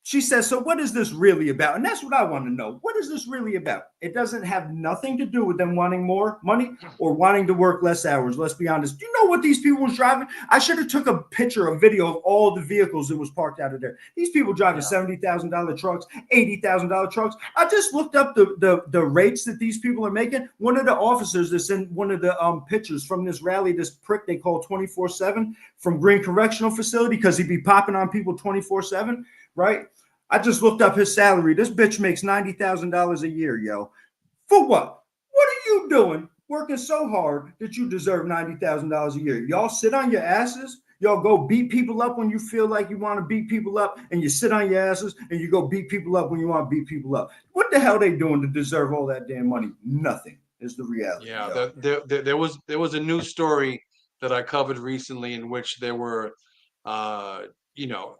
She says, so what is this really about? And that's what I want to know. What is this really about? It doesn't have nothing to do with them wanting more money or wanting to work less hours. Let's be honest. Do you know what these people was driving? I should have took a picture, a video of all the vehicles that was parked out of there. These people driving yeah, $70,000 trucks, $80,000 trucks. I just looked up the rates that these people are making. One of the officers that's in one of the pictures from this rally, this prick they call 24/7 from Green Correctional Facility, because he'd be popping on people 24/7, right? I just looked up his salary. This bitch makes $90,000 a year, yo. For what? What are you doing working so hard that you deserve $90,000 a year? Y'all sit on your asses. Y'all go beat people up when you feel like you want to beat people up, and you sit on your asses and you go beat people up when you want to beat people up. What the hell are they doing to deserve all that damn money? Nothing is the reality, yeah. yo. There was a news story that I covered recently in which there were, you know,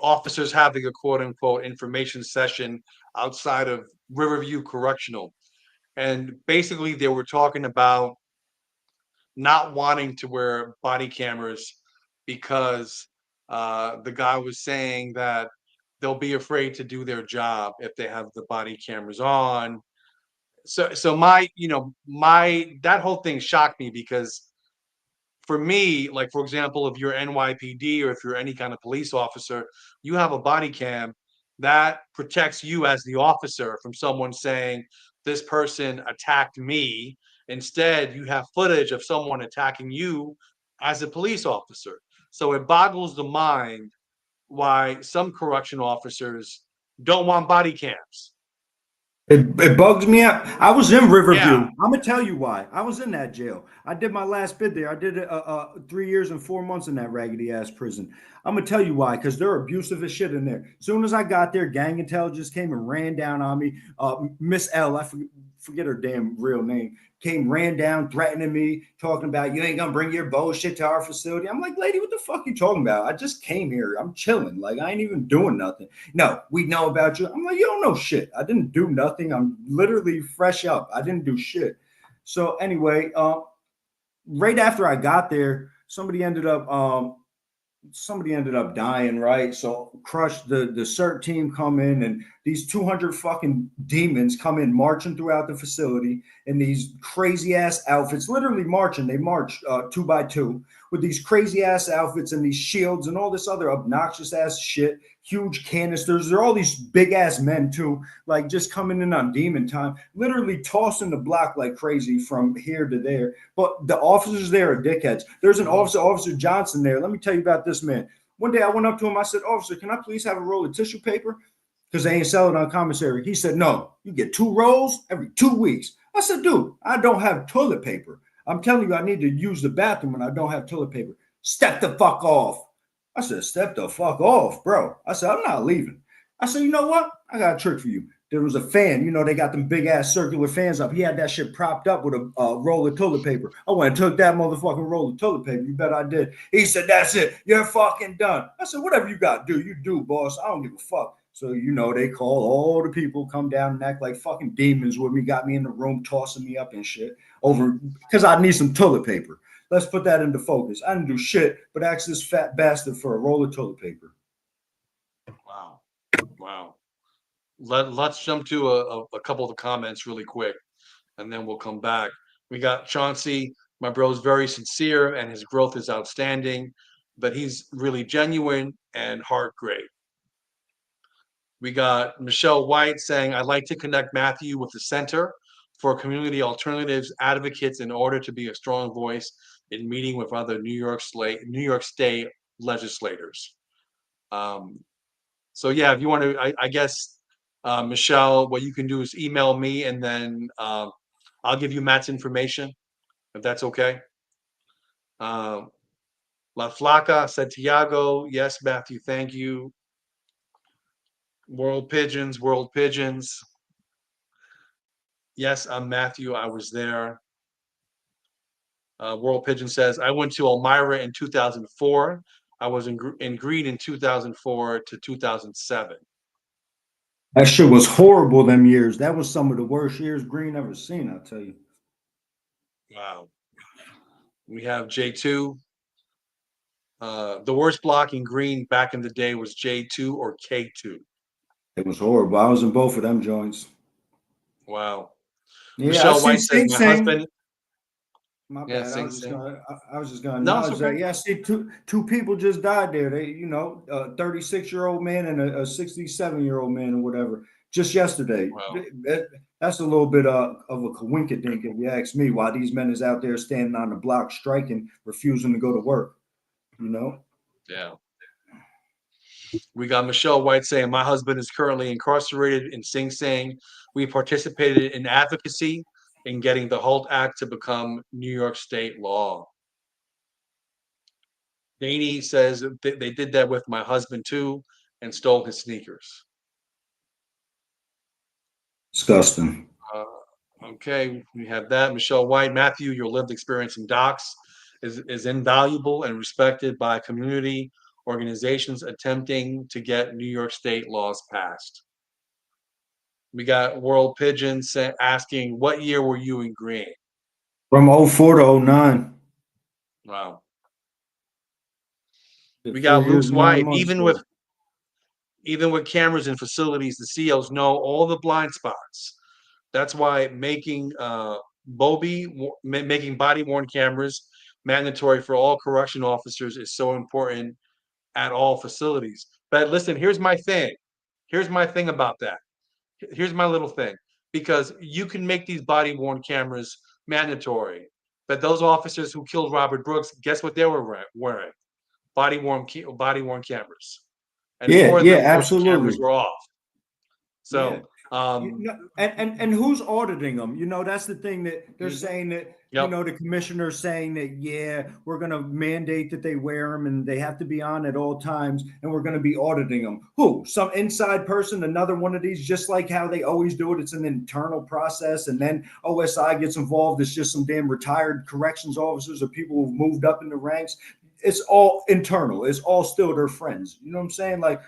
officers having a quote unquote information session outside of Riverview Correctional, and basically they were talking about not wanting to wear body cameras because the guy was saying that they'll be afraid to do their job if they have the body cameras on. So my that whole thing shocked me because for me, like for example, if you're NYPD or if you're any kind of police officer, you have a body cam that protects you as the officer from someone saying this person attacked me. Instead, you have footage of someone attacking you as a police officer. So it boggles the mind why some correction officers don't want body cams. It bugs me out. I was in Yeah, Riverview. I'm gonna tell you why. I was in that jail. I did my last bid there. I did it 3 years and 4 months in that raggedy ass prison. I'm gonna tell you why, because they're abusive as shit in there. As soon as I got there, gang intelligence came and ran down on me. Miss L, forget her damn real name, came, ran down, threatening me, talking about you ain't gonna bring your bullshit to our facility. I'm like, lady, what the fuck you talking about? I just came here. I'm chilling. Like I ain't even doing nothing. No, we know about you. I'm like, you don't know shit. I didn't do nothing. I'm literally fresh up. I didn't do shit. So anyway, right after I got there, somebody ended up dying, right? So Crush, the CERT team come in, and these 200 fucking demons come in marching throughout the facility in these crazy ass outfits, literally marching. They march two by two with these crazy ass outfits and these shields and all this other obnoxious ass shit, huge canisters. They're all these big ass men too, like just coming in on demon time, literally tossing the block like crazy from here to there. But the officers there are dickheads. There's an officer, Officer Johnson there. Let me tell you about this man. One day I went up to him. I said, officer, can I please have a roll of tissue paper? Because they ain't selling on commissary. He said, no, you get 2 rolls every 2 weeks. I said, dude, I don't have toilet paper. I'm telling you, I need to use the bathroom when I don't have toilet paper. Step the fuck off. I said, step the fuck off, bro. I said, I'm not leaving. I said, you know what? I got a trick for you. There was a fan. You know, they got them big ass circular fans up. He had that shit propped up with a roll of toilet paper. I went and took that motherfucking roll of toilet paper. You bet I did. He said, that's it. You're fucking done. I said, whatever you got to do, you do, boss. I don't give a fuck. So, you know, they call all the people, come down and act like fucking demons with me, got me in the room, tossing me up and shit over because I need some toilet paper. Let's put that into focus. I didn't do shit, but ask this fat bastard for a roll of toilet paper. wow, wow. Let's jump to a couple of the comments really quick, and then we'll come back. We got Chauncey. My bro's very sincere, and his growth is outstanding. But he's really genuine and heart great. We got Michelle White saying, "I'd like to connect Matthew with the Center for Community Alternatives Advocates in order to be a strong voice in meeting with other New York State legislators." Um, So yeah, if you want to, I guess, Michelle, what you can do is email me, and then I'll give you Matt's information, if that's okay. Uh, La Flaca said, Tiago, yes, Matthew, thank you. World Pigeons, World Pigeons. Yes, I'm Matthew. I was there. World Pigeon says, I went to Elmira in 2004. I was in Greed in 2004 to 2007. That shit was horrible. Them years. That was some of the worst years Green ever seen. I'll tell you. Wow. We have J2. The worst block in Green back in the day was J2 or K2. It was horrible. I was in both of them joints. Wow. Yeah, I Michelle see White says, Sing my Sing. husband. My Yeah, bad. Sing Sing. I was just gonna No, it's acknowledge okay. that. Yeah, I see two people just died there. They, a 36-year-old man and a 67-year-old man or whatever. Just yesterday. Wow. That's a little bit of a coinkydink, if you ask me. Why these men is out there standing on the block striking, refusing to go to work. You know. Yeah. We got Michelle White saying, my husband is currently incarcerated in Sing Sing. We participated in advocacy in getting the HALT Act to become New York state law. Danny says they did that with my husband too and stole his sneakers. Disgusting. Okay, we have that. Michelle White, Matthew, your lived experience in docs is invaluable and respected by community organizations attempting to get New York state laws passed. We got World Pigeon asking, what year were you in Green? From '04 to '09. Wow. We Four got years Luke's and 9 wife. months. Even with cameras in facilities, the COs know all the blind spots. That's why making body worn cameras mandatory for all correction officers is so important at all facilities. But listen, here's my thing. Here's my thing about that. Here's my little thing. Because you can make these body worn cameras mandatory. But those officers who killed Robert Brooks, guess what they were wearing? Body worn cameras. And Yeah, 4 of yeah, them fucking cameras absolutely. were off. Yeah. So, And who's auditing them? That's the thing that they're mhm, saying that, yep, the commissioner's saying that, yeah, we're going to mandate that they wear them and they have to be on at all times and we're going to be auditing them. Who? Some inside person, another one of these, just like how they always do it. It's an internal process. And then OSI gets involved. It's just some damn retired corrections officers or people who've moved up in the ranks. It's all internal. It's all still their friends. You know what I'm saying? Like,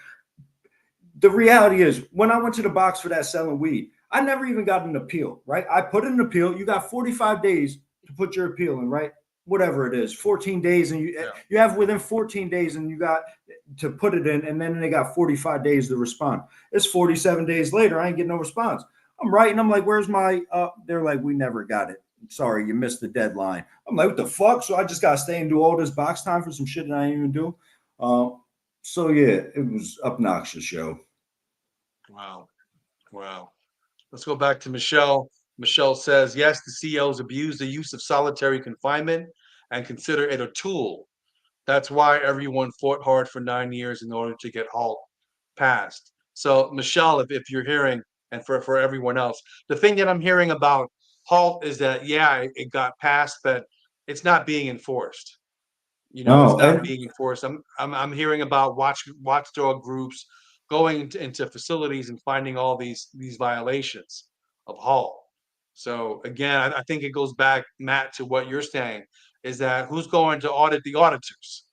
the reality is, when I went to the box for that selling weed, I never even got an appeal, right? I put in an appeal. You got 45 days to put your appeal in, right? Whatever it is, 14 days, and you have within 14 days, and you got to put it in, and then they got 45 days to respond. It's 47 days later. I ain't getting no response. I'm writing. I'm like, where's my? They're like, we never got it. Sorry, you missed the deadline. I'm like, what the fuck? So I just got to stay and do all this box time for some shit that I didn't even do. So yeah, it was obnoxious, yo. wow, wow. Let's go back to Michelle. Michelle says, yes, the COs abuse the use of solitary confinement and consider it a tool. That's why everyone fought hard for 9 years in order to get HALT passed. So, Michelle, if you're hearing, and for everyone else, the thing that I'm hearing about HALT is that, yeah, it got passed, but it's not being enforced. It's No, not and being enforced. I'm hearing about watchdog groups going into facilities and finding all these violations of HALT. So again, I think it goes back, Matt, to what you're saying, is that who's going to audit the auditors?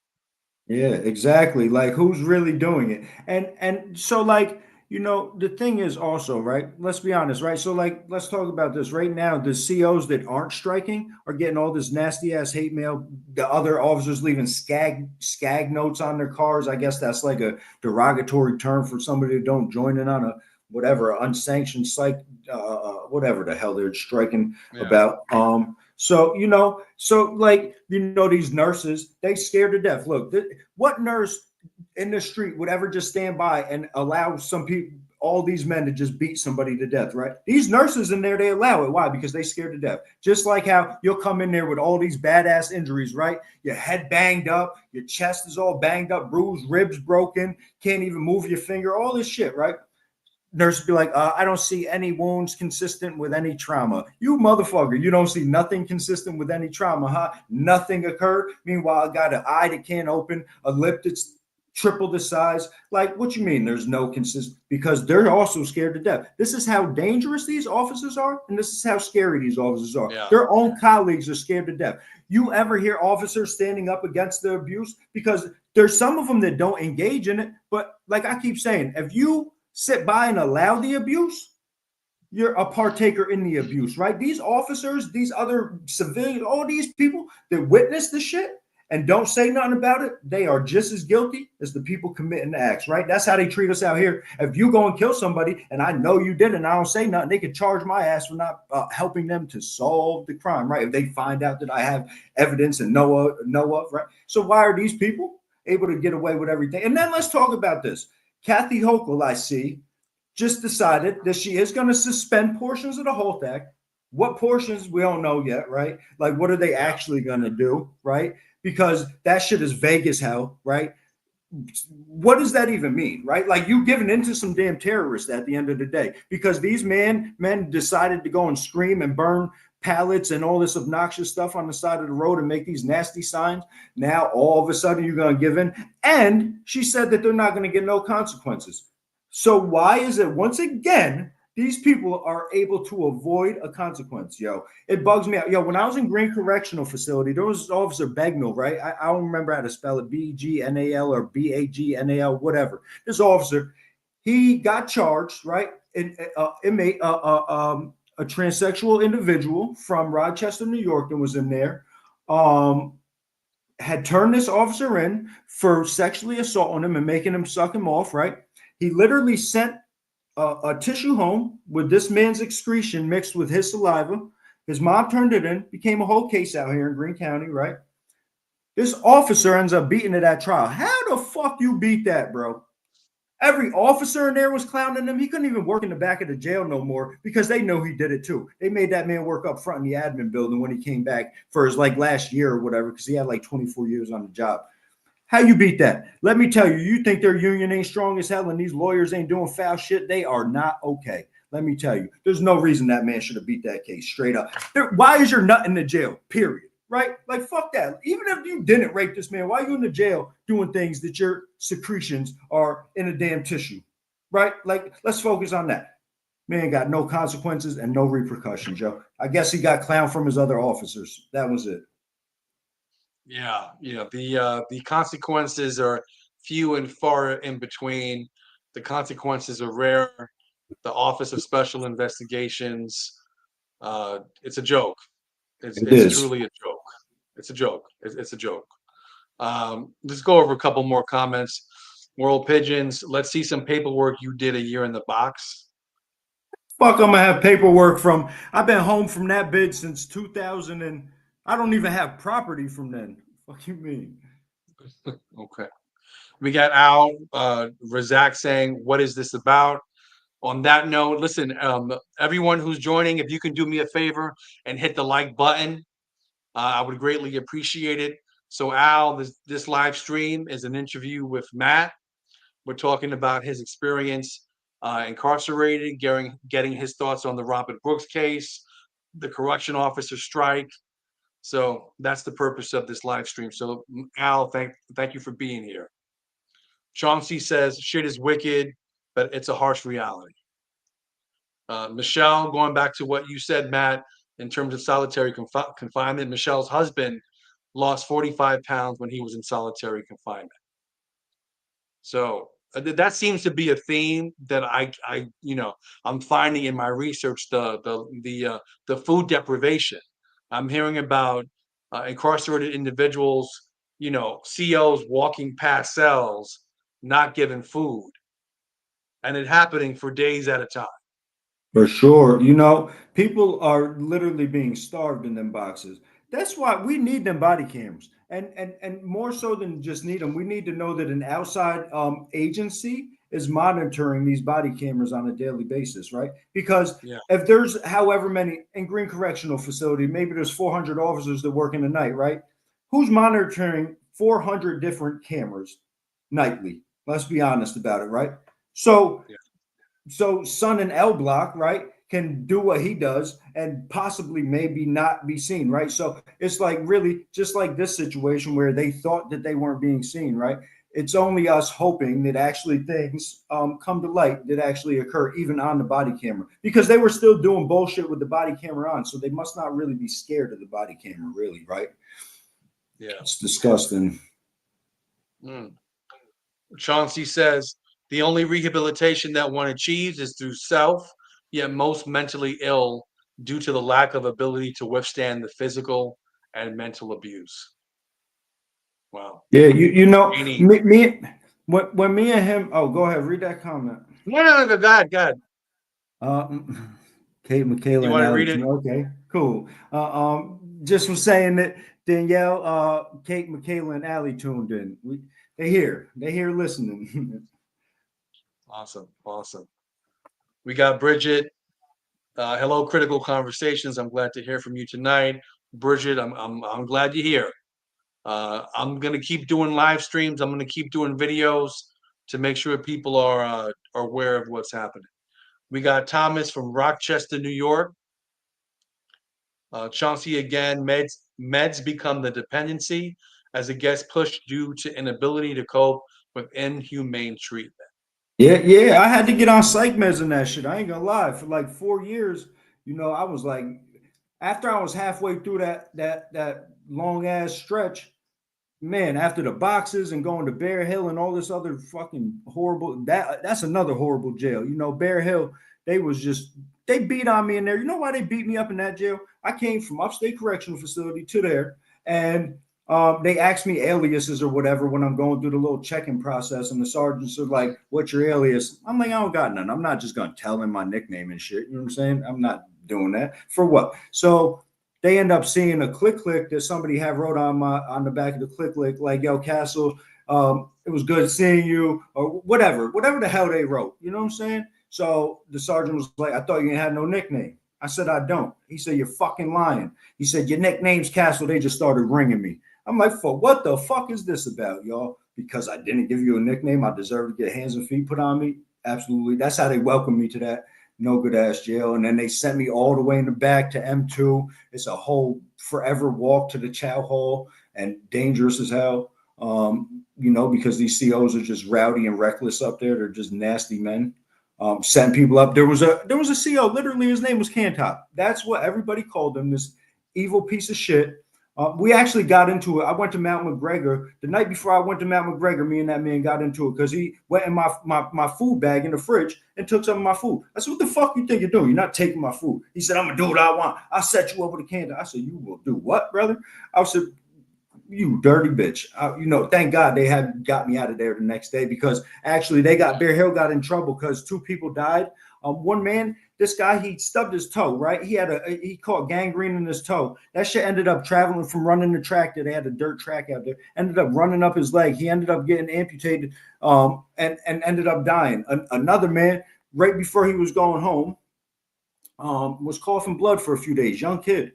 yeah, exactly. Like, who's really doing it? And so, like, the thing is also, right? Let's be honest, right? So, like, let's talk about this right now. The COs that aren't striking are getting all this nasty ass hate mail. The other officers leaving skag notes on their cars. I guess that's like a derogatory term for somebody who don't join in on a whatever unsanctioned site, whatever the hell they're striking Yeah, about. So like, these nurses, they scared to death. Look, what nurse in the street would ever just stand by and allow some people, all these men, to just beat somebody to death, right? These nurses in there, they allow it. Why? Because they scared to death. Just like how you'll come in there with all these badass injuries, right? Your head banged up, your chest is all banged up, bruised, ribs broken, can't even move your finger, all this shit, right? Nurse be like, I don't see any wounds consistent with any trauma. You motherfucker, you don't see nothing consistent with any trauma, huh? Nothing occurred. Meanwhile, I got an eye that can't open, a lip that's triple the size. Like, what you mean there's no consist? Because they're also scared to death. This is how dangerous these officers are, and this is how scary these officers are. Yeah. Their own colleagues are scared to death. You ever hear officers standing up against the abuse? Because there's some of them that don't engage in it, but like I keep saying, if you sit by and allow the abuse, you're a partaker in the abuse, right? These officers, these other civilians, all these people that witness the shit and don't say nothing about it, they are just as guilty as the people committing the acts, right? That's how they treat us out here. If you go and kill somebody and I know you did it and I don't say nothing, they can charge my ass for not helping them to solve the crime, right? If they find out that I have evidence and know of, right? So why are these people able to get away with everything? And then let's talk about this. Kathy Hochul, I see, just decided that she is going to suspend portions of the Holt Act. What portions, we don't know yet, right? Like, what are they actually going to do, right? Because that shit is vague as hell, right? What does that even mean, right? Like, you giving into some damn terrorists at the end of the day, because these men decided to go and scream and burn pallets and all this obnoxious stuff on the side of the road and make these nasty signs. Now, all of a sudden, you're going to give in. And she said that they're not going to get no consequences. So why is it once again these people are able to avoid a consequence? Yo, it bugs me out. Yo, when I was in Green Correctional Facility, there was Officer Bagnall, right? I don't remember how to spell it, Bgnal or Bagnal, whatever. This officer, he got charged, right? Inmate, a transsexual individual from Rochester, New York, that was in there. Had turned this officer in for sexually assaulting him and making him suck him off, right? He literally sent a tissue home with this man's excretion mixed with his saliva. His mom turned it in, became a whole case out here in Greene County, right? This officer ends up beating it at trial. How the fuck you beat that, bro? Every officer in there was clowning him. He couldn't even work in the back of the jail no more because they know he did it too. They made that man work up front in the admin building when he came back for his like last year or whatever, because he had like 24 years on the job. How you beat that? Let me tell you, you think their union ain't strong as hell and these lawyers ain't doing foul shit? They are not okay. Let me tell you, there's no reason that man should have beat that case straight up. Why is your nut in the jail? Period. Right? Like, fuck that. Even if you didn't rape this man, why are you in the jail doing things that your secretions are in a damn tissue? Right? Like, let's focus on that. Man got no consequences and no repercussions, Joe. I guess he got clowned from his other officers. That was it. Yeah, the consequences are few and far in between. The consequences are rare. The Office of Special Investigations, it's a joke. It It's is. truly a joke. It's a joke. It's a joke. Let's go over a couple more comments. World Pigeons, let's see some paperwork you did a year in the box. Fuck, I'm gonna have paperwork from. I've been home from that bid since 2000, and I don't even have property from then. What you mean? Okay. We got Al Razak saying, "What is this about?" On that note, listen, everyone who's joining, if you can do me a favor and hit the like button, I would greatly appreciate it. So, Al, this live stream is an interview with Matt. We're talking about his experience incarcerated, getting his thoughts on the Robert Brooks case, the correction officer strike. So that's the purpose of this live stream. So, Al, thank you for being here. Chauncey says, shit is wicked, but it's a harsh reality. Michelle, going back to what you said, Matt, in terms of solitary confinement, Michelle's husband lost 45 pounds when he was in solitary confinement. So that seems to be a theme that I'm finding in my research, the food deprivation. I'm hearing about incarcerated individuals, COs walking past cells, not given food, and it happening for days at a time. For sure. People are literally being starved in them boxes. That's why we need them body cams. And more so than just need them, we need to know that an outside agency is monitoring these body cameras on a daily basis, right? Because Yeah. if there's however many in Green Correctional Facility, maybe there's 400 officers that work in the night, right? Who's monitoring 400 different cameras nightly? Let's be honest about it, right? So Yeah. so Son and L Block, right, can do what he does and possibly maybe not be seen, right? So it's like really just like this situation where they thought that they weren't being seen, right? it's only us hoping that actually things come to light that actually occur even on the body camera, because they were still doing bullshit with the body camera on, so they must not really be scared of the body camera, really, right? Yeah. It's disgusting. Mm. Chauncey says the only rehabilitation that one achieves is through self, yet most mentally ill due to the lack of ability to withstand the physical and mental abuse. Wow. Yeah, you know, Any me when me and him. Oh, go ahead, read that comment. no, no, no, go ahead. Uh, Kate, Michaela, You and want to Allie. read it? Okay, cool. Just was saying that Danielle, Kate, Michaela, and Allie tuned in. They here listening. Awesome, awesome. We got Bridget. Hello, Critical Conversations. I'm glad to hear from you tonight, Bridget. I'm glad you're here. I'm gonna keep doing live streams. I'm gonna keep doing videos to make sure people are aware of what's happening. We got Thomas from Rochester, New York. Chauncey again. Meds become the dependency as it gets pushed due to inability to cope with inhumane treatment. Yeah. I had to get on psych meds and that shit. I ain't gonna lie. For like 4 years, I was like, after I was halfway through that long ass stretch, man, after the boxes and going to Bear Hill and all this other fucking horrible, that's another horrible jail. Bear Hill, they beat on me in there. You know why they beat me up in that jail? I came from upstate correctional facility to there, and they asked me aliases or whatever when I'm going through the little check-in process, and the sergeants are like, "What's your alias?" I'm like, "I don't got none. I'm not just gonna tell him my nickname and shit." You know what I'm saying? I'm not doing that for what. So they end up seeing a click that somebody had wrote on the back of the click like, "Yo, Castle, it was good seeing you," or whatever the hell they wrote. You know what I'm saying? So the sergeant was like, "I thought you didn't have no nickname." I said, "I don't." He said, "You're fucking lying." He said, "Your nickname's Castle." They just started ringing me. I'm like, "For what the fuck is this about, y'all? Because I didn't give you a nickname, I deserve to get hands and feet put on me?" Absolutely. That's how they welcomed me to that no good ass jail. And then they sent me all the way in the back to M2. It's a whole forever walk to the chow hall and dangerous as hell. Because these COs are just rowdy and reckless up there. They're just nasty men. Setting people up. There was a CO. Literally, his name was Cantop. That's what everybody called him. This evil piece of shit. We actually got into it. I went to Mount McGregor the night before I went to Mount McGregor. Me and that man got into it because he went in my food bag in the fridge and took some of my food. I said, "What the fuck you think you're doing? You're not taking my food." He said, "I'm gonna do what I want. I'll set you up with a candle." I said, "You will do what, brother?" I said, "You dirty bitch." Thank God they had got me out of there the next day, because actually Bear Hill got in trouble because 2 people died. One man, this guy, he stubbed his toe, right? He caught gangrene in his toe. That shit ended up traveling from running the track there. They had a dirt track out there. Ended up running up his leg. He ended up getting amputated, and ended up dying. Another man, right before he was going home, was coughing blood for a few days. Young kid.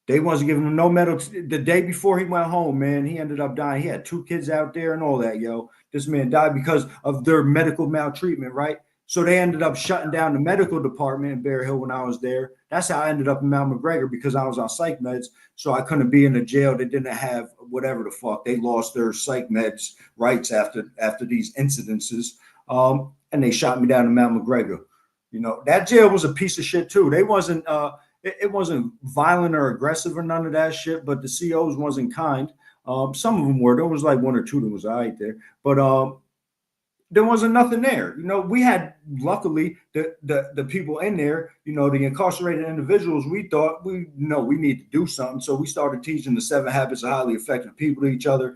They wasn't giving him no medal. The day before he went home, man, he ended up dying. He had 2 kids out there and all that, yo. This man died because of their medical maltreatment, right? So they ended up shutting down the medical department in Bear Hill when I was there. That's how I ended up in Mount McGregor, because I was on psych meds. So I couldn't be in a jail that didn't have whatever the fuck. They lost their psych meds rights after these incidences. And they shot me down in Mount McGregor. That jail was a piece of shit too. They wasn't it wasn't violent or aggressive or none of that shit, but the COs wasn't kind. Some of them were. There was like 1 or 2 that was all right there, but there wasn't nothing there. We had, luckily, the people in there, the incarcerated individuals, we thought we need to do something. So we started teaching the 7 habits of highly effective people to each other,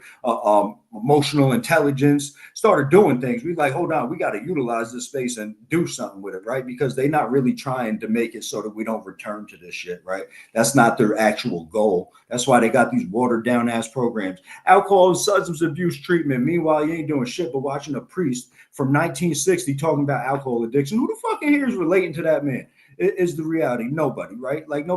emotional intelligence, started doing things. We like, hold on, we got to utilize this space and do something with it, right? Because they're not really trying to make it so that we don't return to this shit, right? That's not their actual goal. That's why they got these watered down ass programs. Alcohol and substance abuse treatment. Meanwhile, you ain't doing shit but watching a priest from 1960 talking about alcohol addiction. Who the fuck in here is relating to that man? Is the reality. Nobody, right? Like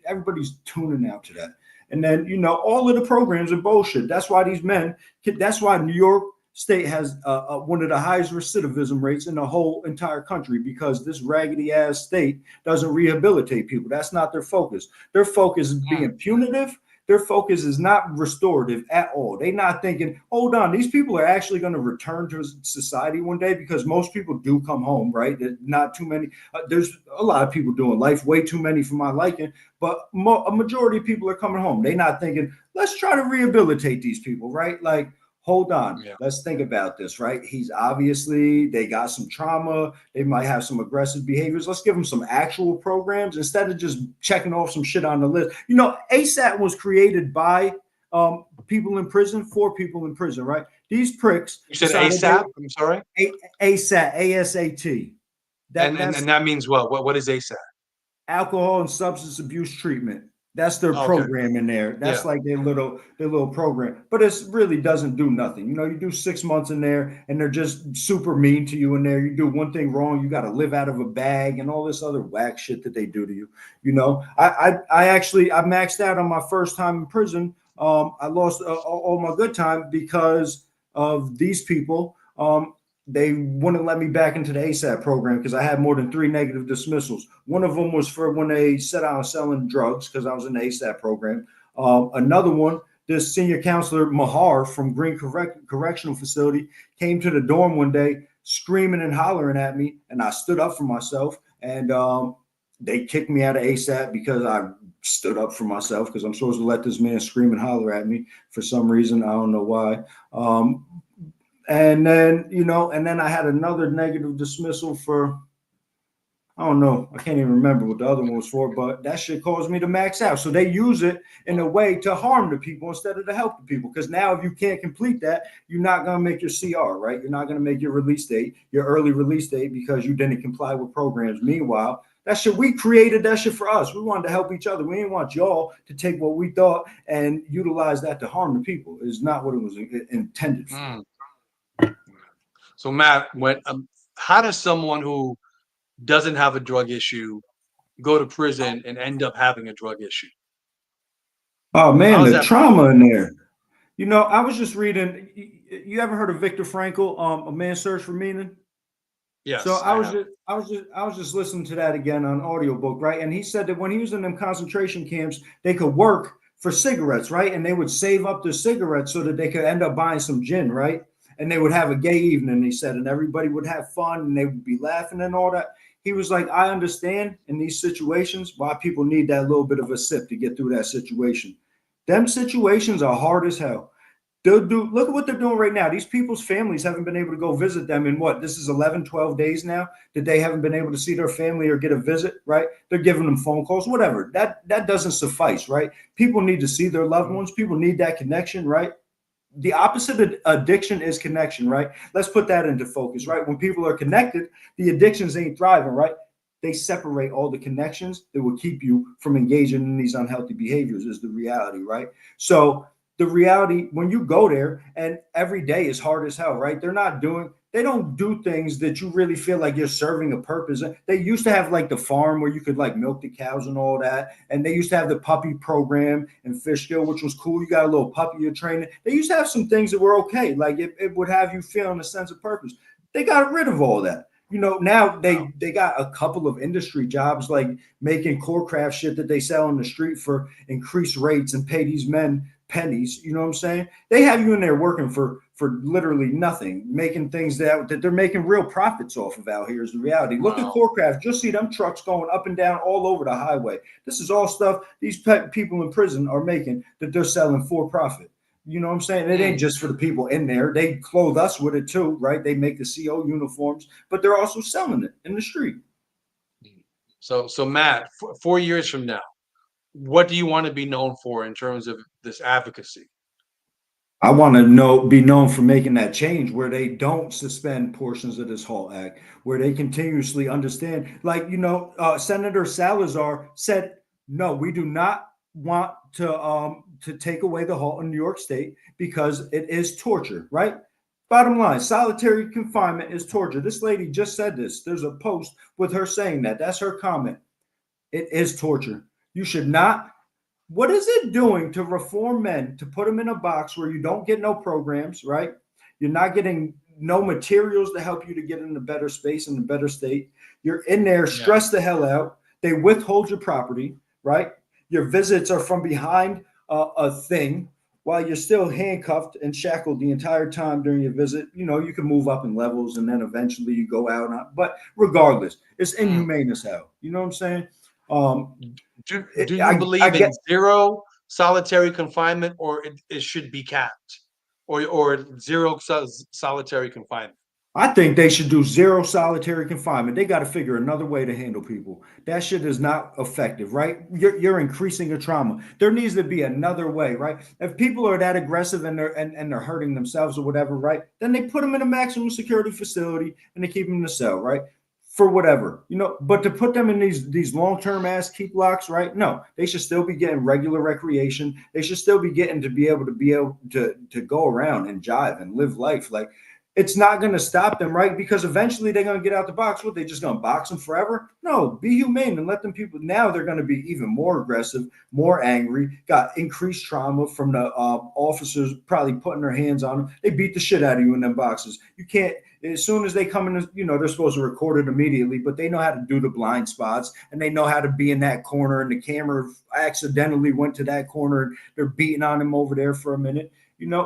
everybody's tuning out to that. And then, all of the programs are bullshit. That's why that's why New York State has one of the highest recidivism rates in the whole entire country, because this raggedy ass state doesn't rehabilitate people. That's not their focus. Their focus is being punitive. Their focus is not restorative at all. They're not thinking, hold on, these people are actually going to return to society one day, because most people do come home, right? Not too many. There's a lot of people doing life, way too many for my liking, but a majority of people are coming home. They're not thinking, let's try to rehabilitate these people, right? Like, hold on, Yeah. let's think about this, right? He's obviously, they got some trauma. They might have some aggressive behaviors. Let's give them some actual programs instead of just checking off some shit on the list. You know, ASAT was created by people in prison, for people in prison, right? These pricks You said decided ASAP? I'm sorry. ASAT, ASAT. That's And that means what? What is ASAP? alcohol and substance abuse treatment. That's their Okay. program in there. That's Yeah. like their little program. But it really doesn't do nothing. You know, you do 6 months in there and they're just super mean to you in there. You do one thing wrong, you got to live out of a bag and all this other whack shit that they do to you. You know, I actually I maxed out on my first time in prison. I lost all my good time because of these people. They wouldn't let me back into the ASAP program because I had more than 3 negative dismissals. One of them was for when they said I was selling drugs because I was in the ASAP program. Another one, this senior counselor Mahar from Green Correctional Facility came to the dorm one day screaming and hollering at me, and I stood up for myself. And they kicked me out of ASAP because I stood up for myself, because I'm supposed to let this man scream and holler at me for some reason. I don't know why. And then I had another negative dismissal for, I don't know, I can't even remember what the other one was for, but that shit caused me to max out. So they use it in a way to harm the people instead of to help the people. Because now if you can't complete that, you're not going to make your CR, right? You're not going to make your release date, your early release date, because you didn't comply with programs. Meanwhile, that shit, we created that shit for us. We wanted to help each other. We didn't want y'all to take what we thought and utilize that to harm the people. It's not what it was intended for. Mm. So Matt, how does someone who doesn't have a drug issue go to prison and end up having a drug issue? Oh How man, is the that trauma possible? in there. You know, I was just reading. You ever heard of Viktor Frankl, A Man's Search for Meaning? So Yes, I have. I was just listening to that again on audiobook, right? And he said that when he was in them concentration camps, they could work for cigarettes, right? And they would save up their cigarettes so that they could end up buying some gin, right? And they would have a gay evening, he said, and everybody would have fun and they would be laughing and all that. He was like, I understand in these situations why people need that little bit of a sip to get through that situation. Them situations are hard as hell. They'll do, look at what they're doing right now. These people's families haven't been able to go visit them in what? This is 11, 12 days now that they haven't been able to see their family or get a visit, right? They're giving them phone calls, whatever. That doesn't suffice, right? People need to see their loved ones. People need that connection, right? The opposite of addiction is connection, right? Let's put that into focus, right? When people are connected, the addictions ain't thriving, right? They separate all the connections that will keep you from engaging in these unhealthy behaviors, is the reality, right? So the reality, when you go there, and every day is hard as hell, right? They don't do things that you really feel like you're serving a purpose. They used to have like the farm where you could like milk the cows and all that. And they used to have the puppy program in Fishkill, which was cool. You got a little puppy you're training. They used to have some things that were okay. Like it would have you feeling a sense of purpose. They got rid of all that. You know, now they got a couple of industry jobs, like making core craft shit that they sell on the street for increased rates and pay these men pennies. You know what I'm saying? They have you in there working for literally nothing, making things that they're making real profits off of out here is the reality. Look at Wow. Corecraft. Just see them trucks going up and down all over the highway. This is all stuff these people in prison are making that they're selling for profit. You know what I'm saying? It ain't Mm. just for the people in there. They clothe us with it too, right? They make the CO uniforms, but they're also selling it in the street. So Matt, 4 years from now, what do you want to be known for in terms of this advocacy? I want to be known for making that change where they don't suspend portions of this HALT Act, where they continuously understand. Like, Senator Salazar said, no, we do not want to take away the HALT in New York State because it is torture, right? Bottom line, solitary confinement is torture. This lady just said this. There's a post with her saying that. That's her comment. It is torture. You should not. What is it doing to reform men to put them in a box where you don't get no programs, right? You're not getting no materials to help you to get in a better space and a better state. You're in there Yeah. stressed the hell out. They withhold your property, right? Your visits are from behind a thing while you're still handcuffed and shackled the entire time during your visit. You can move up in levels and then eventually you go out. But regardless, it's Mm. inhumane as hell. You know what I'm saying? Um, Do you I believe in get. zero solitary confinement, or it should be capped, or zero solitary confinement? I think they should do zero solitary confinement. They got to figure another way to handle people. That shit is not effective, right? You're increasing the trauma. There needs to be another way, right? If people are that aggressive and they're hurting themselves or whatever, right? Then they put them in a maximum security facility and they keep them in the cell, right? For whatever, But to put them in these long-term ass keep locks, right? No, they should still be getting regular recreation. They should still be getting to be able to go around and jive and live life. Like, it's not going to stop them, right? Because eventually they're going to get out the box. What, they just going to box them forever? No, be humane and let them people. Now they're going to be even more aggressive, more angry, got increased trauma from the officers probably putting their hands on them. They beat the shit out of you in them boxes. You can't, as soon as they come in, they're supposed to record it immediately, but they know how to do the blind spots and they know how to be in that corner. And the camera accidentally went to that corner and they're beating on him over there for a minute,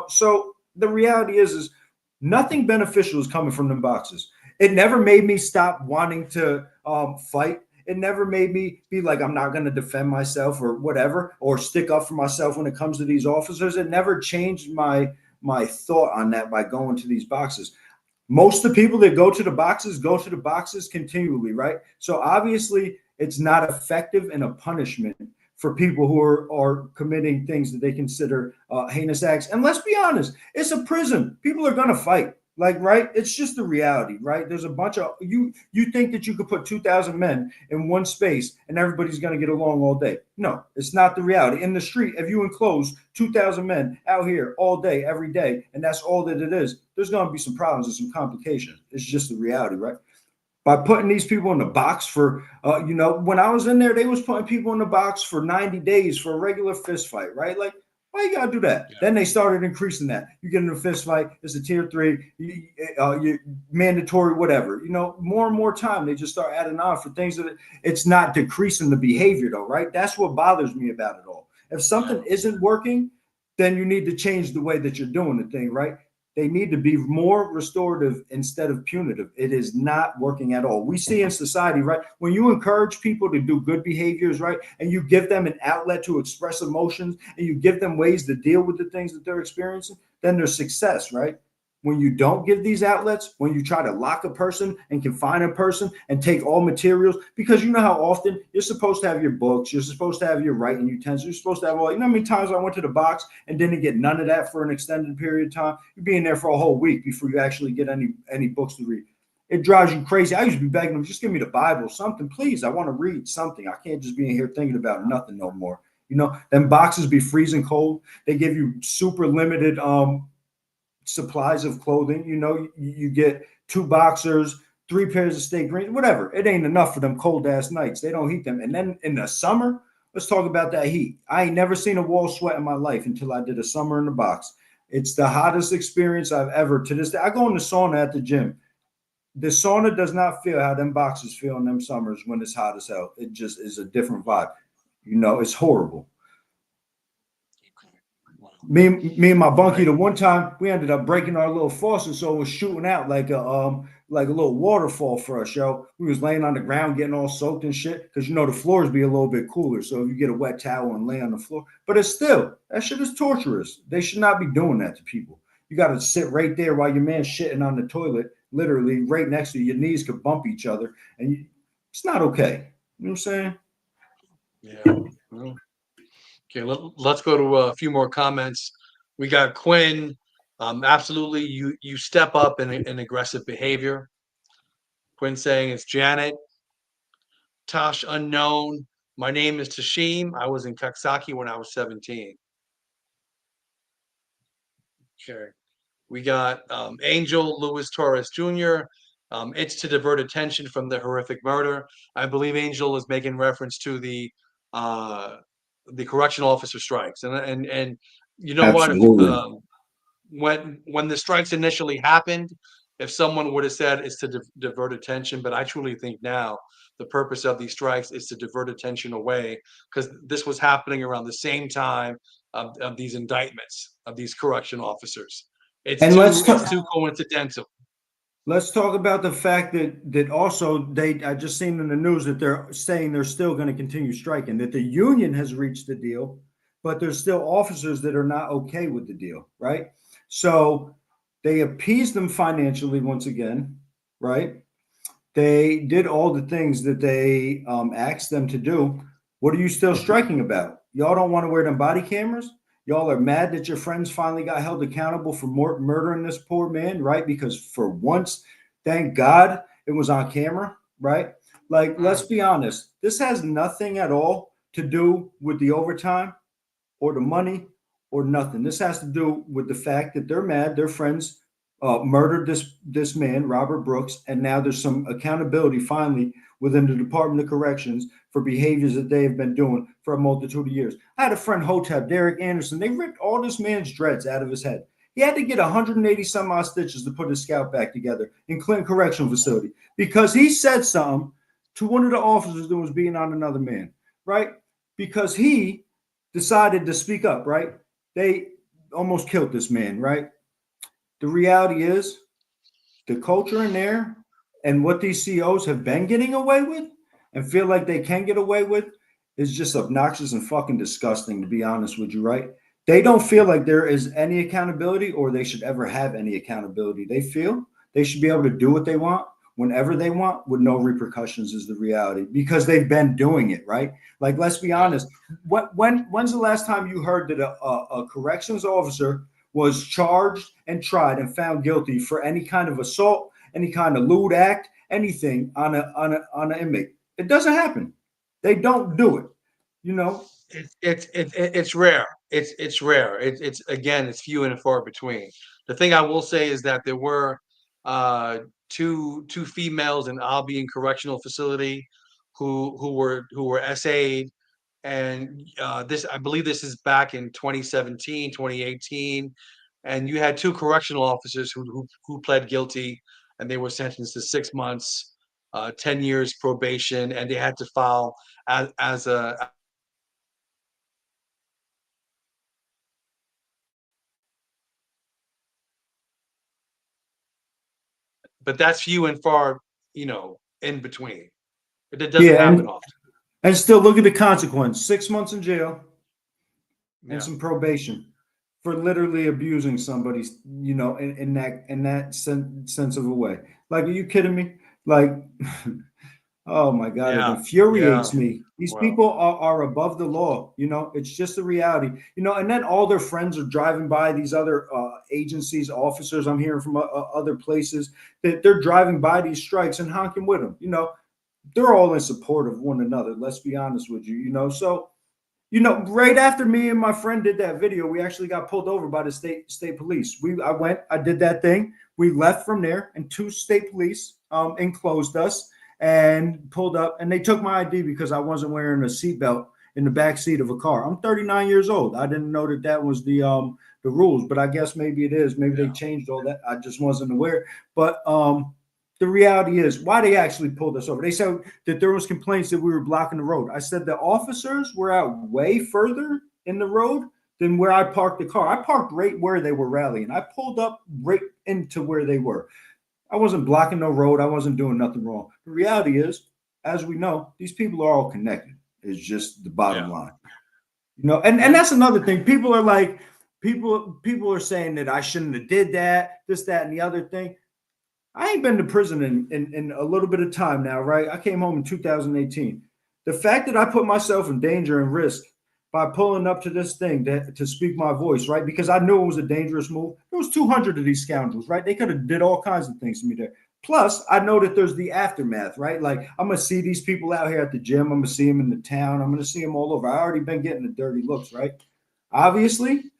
So the reality is nothing beneficial is coming from them boxes. It never made me stop wanting to fight. It never made me be like, I'm not going to defend myself or whatever, or stick up for myself when it comes to these officers. It never changed my thought on that by going to these boxes. Most of the people that go to the boxes continually, right? So obviously it's not effective in a punishment for people who are committing things that they consider heinous acts. And let's be honest, it's a prison. People are going to fight. Like, right? It's just the reality, right? There's a bunch of you think that you could put 2,000 men in one space and everybody's going to get along all day. No, it's not the reality. In the street, if you enclose 2,000 men out here all day, every day, and that's all that it is, there's going to be some problems and some complications. It's just the reality, right? By putting these people in the box for, when I was in there, they was putting people in the box for 90 days for a regular fist fight, right? Like, why you gotta do that? Yeah. Then they started increasing that. You get in a fist fight, it's a tier 3, you mandatory, whatever. More and more time, they just start adding on for things that it's not decreasing the behavior, though, right? That's what bothers me about it all. If Yeah. something isn't working, then you need to change the way that you're doing the thing, right? They need to be more restorative instead of punitive. It is not working at all. We see in society, right? When you encourage people to do good behaviors, right, and you give them an outlet to express emotions and you give them ways to deal with the things that they're experiencing, then there's success, right? When you don't give these outlets, when you try to lock a person and confine a person and take all materials, because you know how often you're supposed to have your books, you're supposed to have your writing utensils, you're supposed to have all, how many times I went to the box and didn't get none of that for an extended period of time? You're being there for a whole week before you actually get any books to read. It drives you crazy. I used to be begging them, just give me the Bible, something, please. I want to read something. I can't just be in here thinking about nothing no more. Them boxes be freezing cold. They give you super limited supplies of clothing. You get 2 boxers, 3 pairs of steak greens, whatever. It ain't enough for them cold ass nights. They don't heat them. And then in the summer, let's talk about that heat. I ain't never seen a wall sweat in my life until I did a summer in the box. It's the hottest experience I've ever to this day. I go in the sauna at the gym. The sauna does not feel how them boxes feel in them summers when it's hot as hell. It just is a different vibe. It's horrible. Me and my bunkie, Right. the one time we ended up breaking our little faucet, so it was shooting out like a little waterfall for us, yo. We was laying on the ground getting all soaked and shit, because the floors be a little bit cooler. So if you get a wet towel and lay on the floor, but it's still, that shit is torturous. They should not be doing that to people. You got to sit right there while your man's shitting on the toilet, literally right next to you. Your knees could bump each other, and it's not okay. You know what I'm saying? Yeah. Well, okay, let's go to a few more comments. We got Quinn. Absolutely, you step up in aggressive behavior. Quinn saying it's Janet. Tosh unknown. My name is Tashim. I was in Kaksaki when I was 17. Okay. We got Angel Luis Torres Jr. It's to divert attention from the horrific murder. I believe Angel is making reference to uh, the correctional officer strikes, and you know what? If Absolutely. when the strikes initially happened, if someone would have said it's to divert attention, but I truly think now the purpose of these strikes is to divert attention away, because this was happening around the same time of these indictments of these correction officers. And It's too coincidental. let's talk about the fact that also I just seen in the news that they're saying they're still going to continue striking, that the union has reached the deal, but there's still officers that are not okay with the deal, right? So they appeased them financially once again, right? They did all the things that they asked them to do. What are you still striking about? Y'all don't want to wear them body cameras? Y'all are mad that your friends finally got held accountable for murdering this poor man, right? Because for once, thank God it was on camera, right? Like, let's be honest. This has nothing at all to do with the overtime or the money or nothing. This has to do with the fact that they're mad. Their friends murdered this man, Robert Brooks, and now there's some accountability finally within the Department of Corrections for behaviors that they have been doing for a multitude of years. I had a friend, Hotep, Derek Anderson. They ripped all this man's dreads out of his head. He had to get 180 some odd stitches to put his scalp back together in Clinton Correctional Facility because he said something to one of the officers that was beating on another man, right? Because he decided to speak up, right? They almost killed this man, right? The reality is the culture in there and what these CEOs have been getting away with and feel like they can get away with is just obnoxious and fucking disgusting, to be honest with you, right? They don't feel like there is any accountability or they should ever have any accountability. They feel they should be able to do what they want whenever they want with no repercussions is the reality because they've been doing it, right? Like, let's be honest. When's the last time you heard that a corrections officer was charged and tried and found guilty for any kind of assault, any kind of lewd act, anything on an inmate? It doesn't happen. They don't do it. You know, It's rare. It's rare. It's again, it's few and far between. The thing I will say is that there were uh, two females in Albion Correctional Facility who were SA'd, and this I believe this is back in 2017, 2018, and you had two correctional officers who pled guilty, and they were sentenced to 6 months, 10 years probation, and they had to file as a but that's few and far, in between. It doesn't yeah, happen often. and still look at the consequence: 6 months in jail and Yeah. some probation for literally abusing somebody, in that sense of a way. Like, are you kidding me? Like, oh my God, it Yeah. Yeah. infuriates me. These Well, people are above the law. It's just a reality. And then all their friends are driving by these other agencies, officers. I'm hearing from other places that they're driving by these strikes and honking with them. They're all in support of one another. Let's be honest with you. So right after me and my friend did that video, we actually got pulled over by the state police. I did that thing. We left from there, and two state police enclosed us and pulled up, and they took my ID because I wasn't wearing a seatbelt in the back seat of a car. I'm 39 years old. I didn't know that was the rules, but I guess maybe it is. Maybe they changed all that. I just wasn't aware. But the reality is why they actually pulled us over. They said that there was complaints that we were blocking the road. I said the officers were out way further in the road than where I parked the car. I parked right where they were rallying. I pulled up right into where they were. I wasn't blocking no road. I wasn't doing nothing wrong. The reality is, as we know, these people are all connected. It's just the bottom line. And that's another thing. People are like, people are saying that I shouldn't have did that, this, that, and the other thing. I ain't been to prison in a little bit of time now, right? I came home in 2018. The fact that I put myself in danger and risk by pulling up to this thing to speak my voice, right? Because I knew it was a dangerous move. There was 200 of these scoundrels, right? They could have did all kinds of things to me there. Plus, I know that there's the aftermath, right? Like, I'm going to see these people out here at the gym. I'm going to see them in the town. I'm going to see them all over. I already been getting the dirty looks, right? Obviously,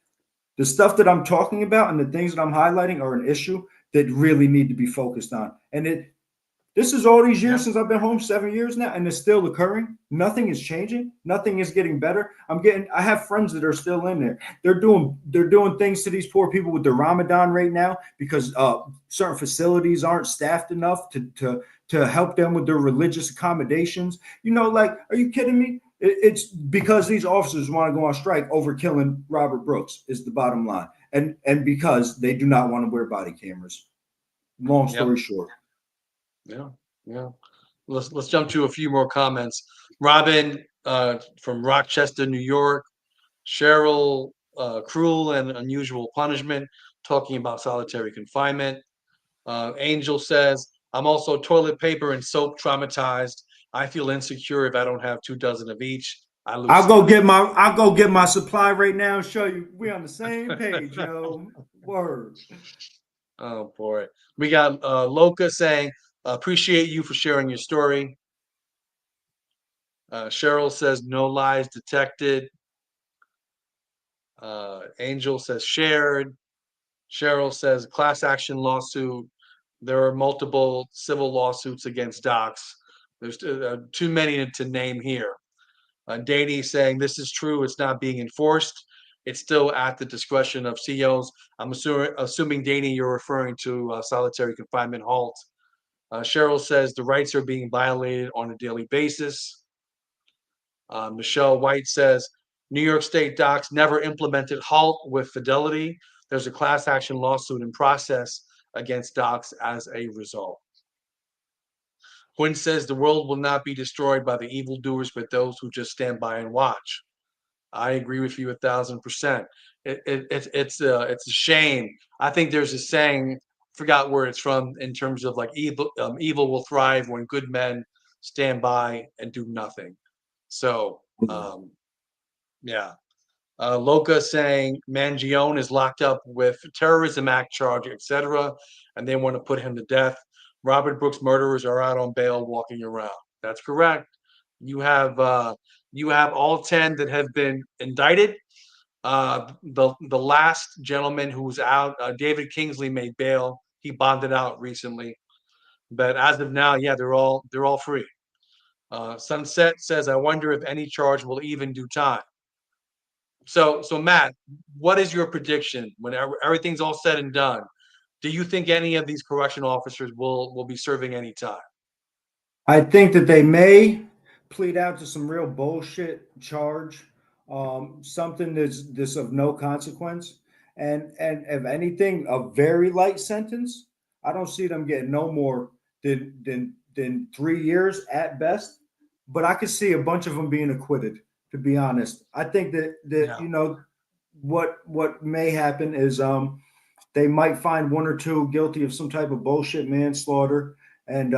the stuff that I'm talking about and the things that I'm highlighting are an issue that really need to be focused on. And this is all these years since I've been home, 7 years now, and it's still occurring. Nothing is changing. Nothing is getting better. I have friends that are still in there. They're doing things to these poor people with their Ramadan right now because certain facilities aren't staffed enough to help them with their religious accommodations. Like, are you kidding me? It's because these officers want to go on strike over killing Robert Brooks is the bottom line, and because they do not want to wear body cameras. Long Yep. story short. Yeah. Yeah. Let's jump to a few more comments. Robin from Rochester, New York. Cheryl, cruel and unusual punishment, talking about solitary confinement. Angel says, I'm also toilet paper and soap traumatized. I feel insecure if I don't have 2 dozen of each. I lose sleep. I'll go get my supply right now and show you we on the same page, yo. Word. Oh boy. We got Loka saying, appreciate you for sharing your story. Cheryl says, no lies detected. Angel says, shared. Cheryl says, class action lawsuit. There are multiple civil lawsuits against docs. There's too many to name here. Danny saying this is true. It's not being enforced. It's still at the discretion of COs. I'm assuming Danny, you're referring to solitary confinement halt. Cheryl says the rights are being violated on a daily basis. Michelle White says New York State docs never implemented halt with fidelity. There's a class action lawsuit in process against docs as a result. Quinn says the world will not be destroyed by the evildoers, but those who just stand by and watch. I agree with you 1,000%. It's a shame. I think there's a saying, forgot where it's from, in terms of like evil will thrive when good men stand by and do nothing. So yeah. Loca saying Mangione is locked up with terrorism act charge, etc., and they want to put him to death. Robert Brooks murderers are out on bail walking around. That's correct. You have all 10 that have been indicted. The last gentleman who was out, David Kingsley, made bail. He bonded out recently, but as of now, yeah, they're all free. Sunset says, I wonder if any charge will even do time. So Matt, what is your prediction when everything's all said and done? Do you think any of these correction officers will be serving any time? I think that they may plead out to some real bullshit charge, something that's of no consequence, and if anything, a very light sentence. I don't see them getting no more than 3 years at best. But I could see a bunch of them being acquitted. To be honest, I think that Yeah. what may happen is they might find one or two guilty of some type of bullshit manslaughter and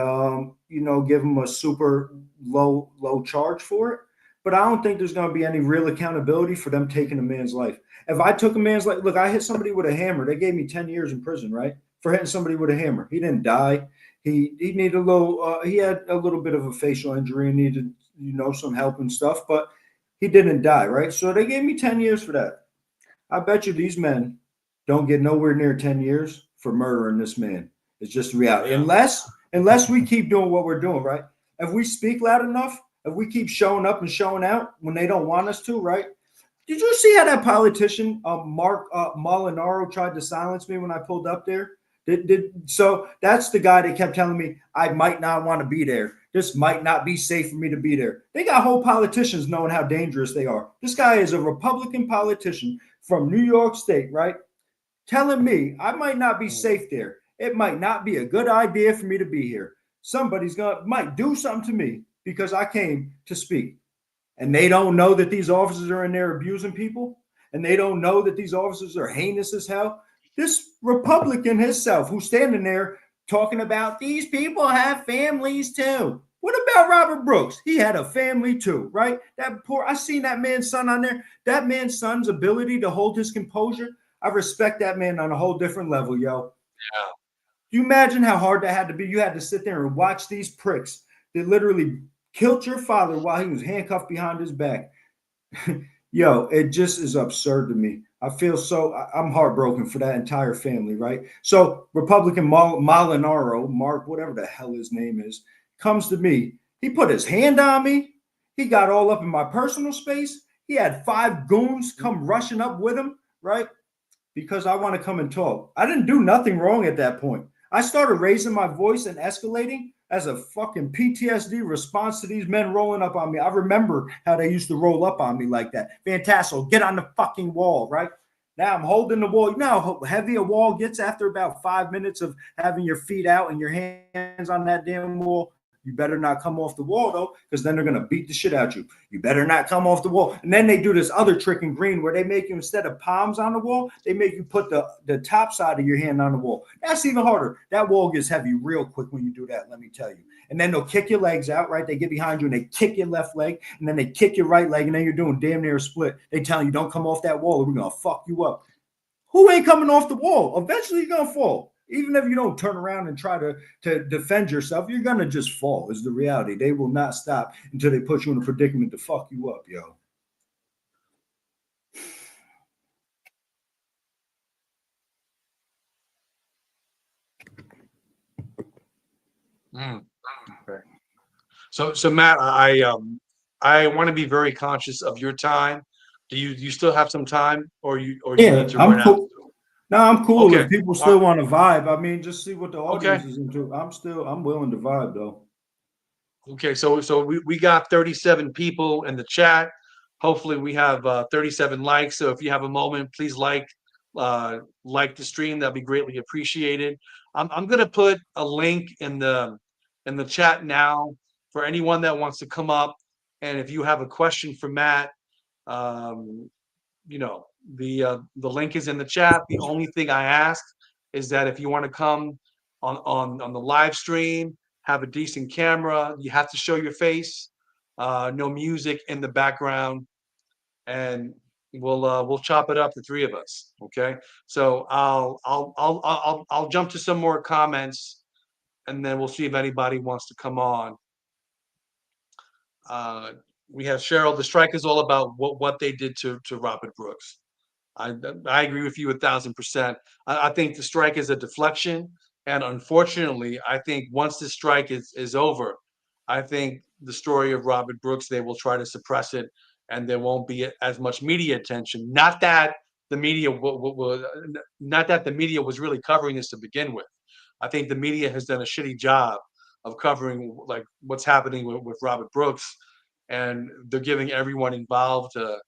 give them a super low charge for it. But I don't think there's going to be any real accountability for them taking a man's life. If I took a man's life, look, I hit somebody with a hammer. They gave me 10 years in prison, right, for hitting somebody with a hammer. He didn't die. He needed a little. He had a little bit of a facial injury and needed some help and stuff, but he didn't die, right? So they gave me 10 years for that. I bet you these men don't get nowhere near 10 years for murdering this man. It's just reality. Yeah. Unless we keep doing what we're doing, right? If we speak loud enough, if we keep showing up and showing out when they don't want us to, right? Did you see how that politician, Mark Molinaro, tried to silence me when I pulled up there? So that's the guy that kept telling me I might not want to be there. This might not be safe for me to be there. They got whole politicians knowing how dangerous they are. This guy is a Republican politician from New York State, right? Telling me I might not be safe there. It might not be a good idea for me to be here. Somebody's might do something to me because I came to speak. And they don't know that these officers are in there abusing people. And they don't know that these officers are heinous as hell. This Republican himself who's standing there talking about these people have families too. What about Robert Brooks? He had a family too, right? I seen that man's son on there. That man's son's ability to hold his composure. I respect that man on a whole different level, yo. Yeah. Do you imagine how hard that had to be? You had to sit there and watch these pricks that literally killed your father while he was handcuffed behind his back. Yo, it just is absurd to me. I'm heartbroken for that entire family, right? So Republican Molinaro, Mark, whatever the hell his name is, comes to me. He put his hand on me. He got all up in my personal space. He had 5 goons come rushing up with him, right? Because I want to come and talk. I didn't do nothing wrong at that point. I started raising my voice and escalating as a fucking PTSD response to these men rolling up on me. I remember how they used to roll up on me like that. Vantassel, get on the fucking wall, right? Now I'm holding the wall. You know how heavy a wall gets after about 5 minutes of having your feet out and your hands on that damn wall. You better not come off the wall though, because then they're gonna beat the shit out you. You better not come off the wall. And then they do this other trick in green where they make you, instead of palms on the wall, they make you put the top side of your hand on the wall. That's even harder. That wall gets heavy real quick when you do that, let me tell you. And then they'll kick your legs out, right? They get behind you and they kick your left leg, and then they kick your right leg, and then you're doing damn near a split. They telling you don't come off that wall or we're gonna fuck you up. Who ain't coming off the wall? Eventually you're gonna fall. Even if you don't turn around and try to defend yourself, you're gonna just fall, is the reality. They will not stop until they put you in a predicament to fuck you up, yo. Okay. So Matt, I want to be very conscious of your time. Do you still have some time, or do you need Yeah, to run I'm out? cool. No, I'm cool. Okay. If people still want to vibe, I mean, just see what the Okay. audience is into. I'm willing to vibe though. Okay, so we got 37 people in the chat. Hopefully we have 37 likes. So if you have a moment, please like the stream. That'd be greatly appreciated. I'm gonna put a link in the chat now for anyone that wants to come up. And if you have a question for Matt, um, you know, the link is in the chat. The only thing I ask is that if you want to come on the live stream, have a decent camera. You have to show your face. No music in the background, and we'll chop it up, the three of us. Okay. So I'll jump to some more comments, and then we'll see if anybody wants to come on. Uh, we have Cheryl. The strike is all about what they did to Robert Brooks. I I agree with you 1,000%. I think the strike is a deflection, and unfortunately, I think once the strike is over, I think the story of Robert Brooks, they will try to suppress it, and there won't be as much media attention. Not that the media was really covering this to begin with. I think the media has done a shitty job of covering like what's happening with Robert Brooks, and they're giving everyone involved a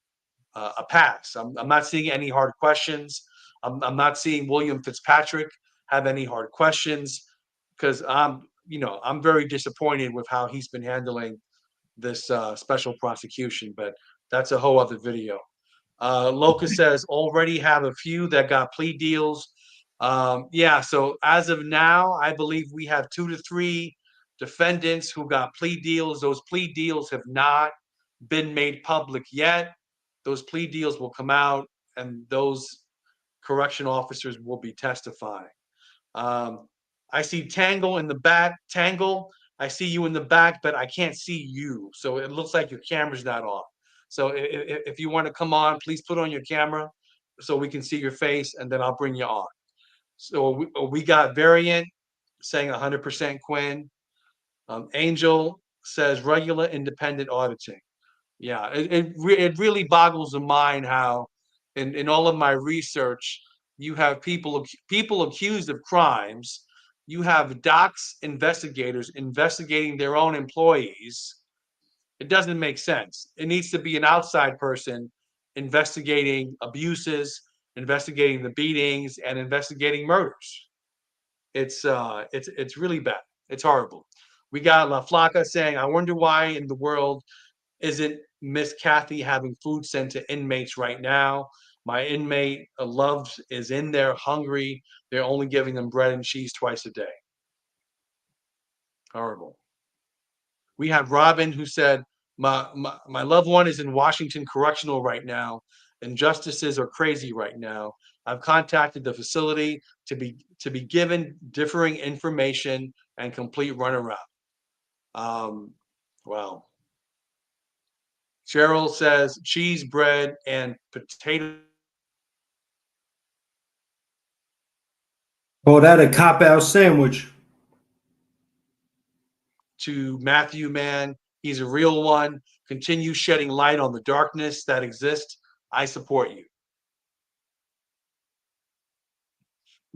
pass. I'm not seeing any hard questions. I'm not seeing William Fitzpatrick have any hard questions because I'm very disappointed with how he's been handling this special prosecution. But that's a whole other video. Locus says already have a few that got plea deals. Yeah, so as of now, I believe we have 2 to 3 defendants who got plea deals. Those plea deals have not been made public yet. Those plea deals will come out, and those correction officers will be testifying. Um, I see Tangle in the back. Tangle, I see you in the back, but I can't see you. So it looks like your camera's not on. So if you want to come on, please put on your camera so we can see your face, and then I'll bring you on. So we got Variant saying 100% Quinn. Angel says regular independent auditing. Yeah, it really boggles the mind how in all of my research you have people accused of crimes, you have docs investigators investigating their own employees. It doesn't make sense. It needs to be an outside person investigating abuses, investigating the beatings, and investigating murders. It's really bad. It's horrible. We got La Flaca saying, "I wonder why in the world isn't Miss Kathy having food sent to inmates right now? My inmate loves is in there hungry. They're only giving them bread and cheese twice a day." Horrible. We have Robin who said, my loved one is in Washington Correctional right now. Injustices are crazy right now. I've contacted the facility to be given differing information and complete runaround. Wow. Cheryl says cheese, bread, and potato. Oh, that a cop out sandwich. To Matthew, man, he's a real one. Continue shedding light on the darkness that exists. I support you.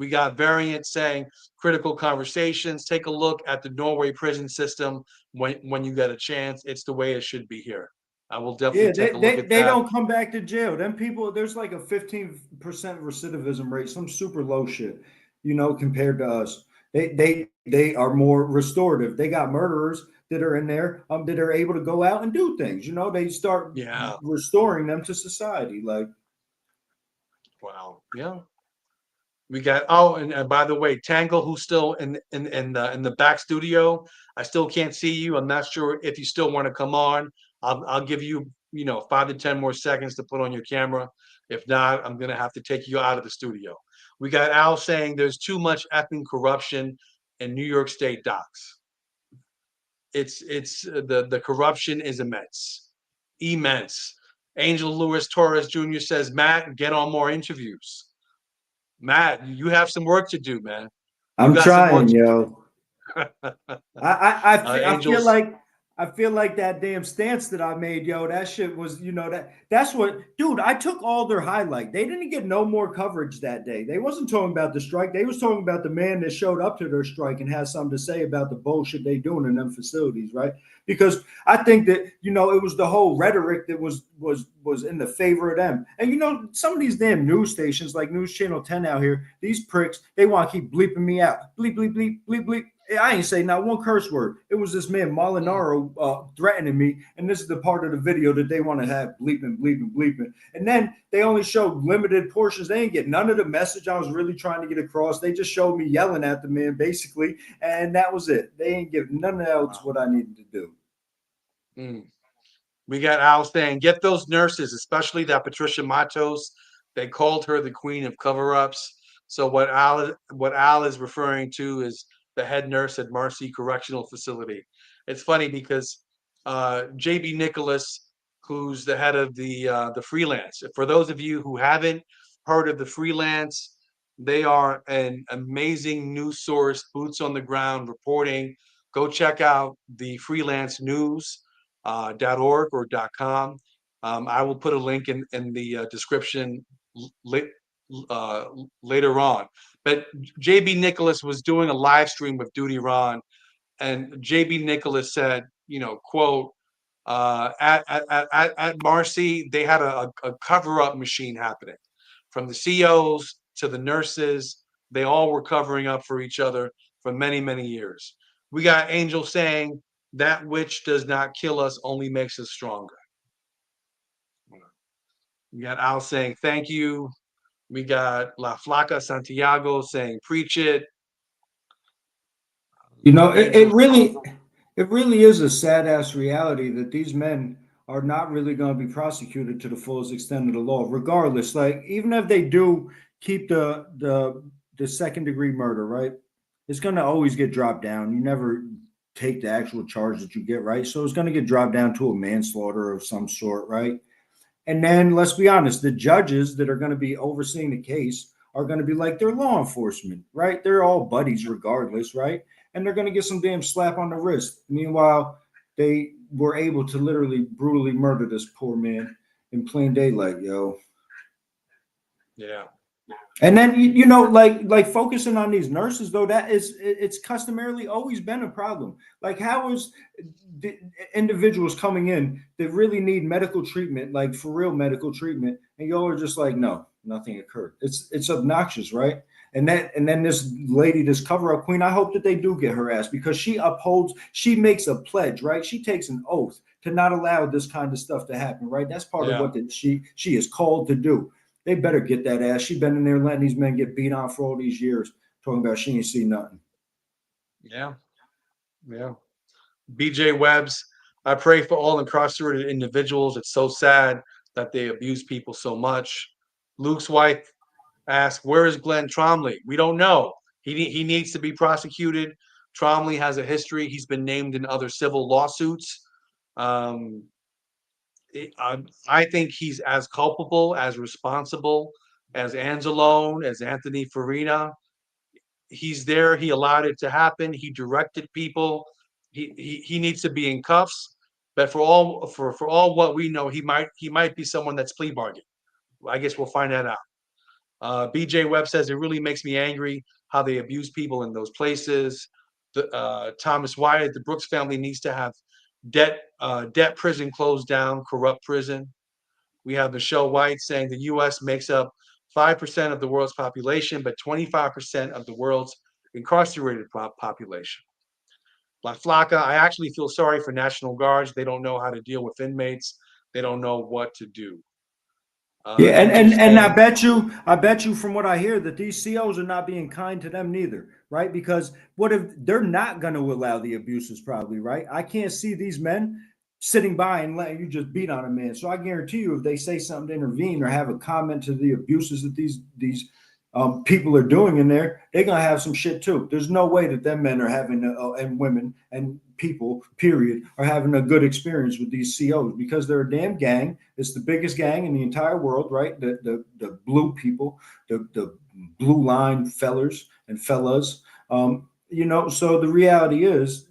We got Variant saying critical conversations. Take a look at the Norway prison system when you get a chance. It's the way it should be here. I will definitely Yeah, take a look at they that. don't come back to jail. Them people, there's like a 15% recidivism rate, some super low shit, compared to us. They are more restorative. They got murderers that are in there, that are able to go out and do things. They start Yeah. restoring them to society. Like, Wow. Yeah. We got and by the way, Tangle, who's still in the back studio. I still can't see you. I'm not sure if you still want to come on. I'll give you 5 to 10 more seconds to put on your camera. If not, I'm gonna have to take you out of the studio. We got Al saying there's too much effing corruption in New York State docks. It's the corruption is immense, immense. Angel Lewis Torres Jr. says, Matt, get on more interviews. Matt, you have some work to do, man. You I'm got some work trying, to yo. do. I feel Angels, like that damn stance that I made, yo, that shit was, that's what, dude, I took all their highlight. They didn't get no more coverage that day. They wasn't talking about the strike. They was talking about the man that showed up to their strike and has something to say about the bullshit they doing in them facilities, right? Because I think that, it was the whole rhetoric that was in the favor of them. And some of these damn news stations like News Channel 10 out here, these pricks, they want to keep bleeping me out. Bleep, bleep, bleep, bleep, bleep. I ain't say not one curse word. It was this man Molinaro threatening me, and this is the part of the video that they want to have bleeping, bleeping, bleeping. And then they only showed limited portions. They didn't get none of the message I was really trying to get across. They just showed me yelling at the man, basically, and that was it. They ain't give none else what I needed to do. mm. We got Al saying, get those nurses, especially that Patricia Matos. They called her the queen of cover-ups. So what Al is referring to is the head nurse at Marcy Correctional Facility. It's funny because JB Nicholas, who's the head of the freelance. For those of you who haven't heard of the freelance, they are an amazing news source, boots on the ground reporting. Go check out the freelance news .org or .com. I will put a link in the description uh, later on. But JB Nicholas was doing a live stream with Duty Ron, and JB Nicholas said, quote, at Marcy, they had a cover up machine happening from the COs to the nurses. They all were covering up for each other for many, many years. We got Angel saying, that which does not kill us only makes us stronger. We got Al saying, thank you. We got La Flaca Santiago saying, preach it. You know, it, Angel, it really it really is a sad ass reality that these men are not really going to be prosecuted to the fullest extent of the law, regardless. Like, even if they do keep the second degree murder, right? It's going to always get dropped down. You never take the actual charge that you get, right? So it's going to get dropped down to a manslaughter of some sort, right? And then let's be honest, the judges that are going to be overseeing the case are going to be like they're law enforcement, right? They're all buddies regardless, right? And they're going to get some damn slap on the wrist. Meanwhile, they were able to literally brutally murder this poor man in plain daylight, yo. yeah. And then like focusing on these nurses though, it's customarily always been a problem. Like, how is the individuals coming in that really need medical treatment, like for real medical treatment, and y'all are just like, no, nothing occurred. It's obnoxious, right? And then this lady, this cover up queen, I hope that they do get her ass, because she makes a pledge, right? She takes an oath to not allow this kind of stuff to happen, right? That's part of Yeah. what she is called to do. They better get that ass. She been in there letting these men get beat on for all these years, talking about she ain't seen nothing. Yeah. Yeah. BJ Webbs, I pray for all incarcerated individuals. It's so sad that they abuse people so much. Luke's wife asked, where is Glenn Tromley? We don't know. He needs to be prosecuted. Tromley has a history. He's been named in other civil lawsuits. Um, I think he's as culpable, as responsible as Angelone, as Anthony Farina. He's there. He allowed it to happen. He directed people. He needs to be in cuffs. But for all what we know, he might be someone that's plea bargain. I guess we'll find that out. BJ Webb says it really makes me angry how they abuse people in those places. Thomas Wyatt, the Brooks family needs to have debt prison closed down, corrupt prison. We have Michelle White saying the U.S. makes up 5% of the world's population, but 25% of the world's incarcerated population. La Flaca, I actually feel sorry for National Guards. They don't know how to deal with inmates. They don't know what to do. Yeah, Angel and saying, I bet you from what I hear that these COs are not being kind to them neither, right? Because what if they're not going to allow the abuses, probably, right? I can't see these men sitting by and letting you just beat on a man. So I guarantee you, if they say something to intervene or have a comment to the abuses that these people are doing in there, they're gonna have some shit too. There's no way that them men are having and women and people, period, are having a good experience with these COs because they're a damn gang. It's the biggest gang in the entire world, right? The blue people, the blue line fellers and fellas. So the reality is,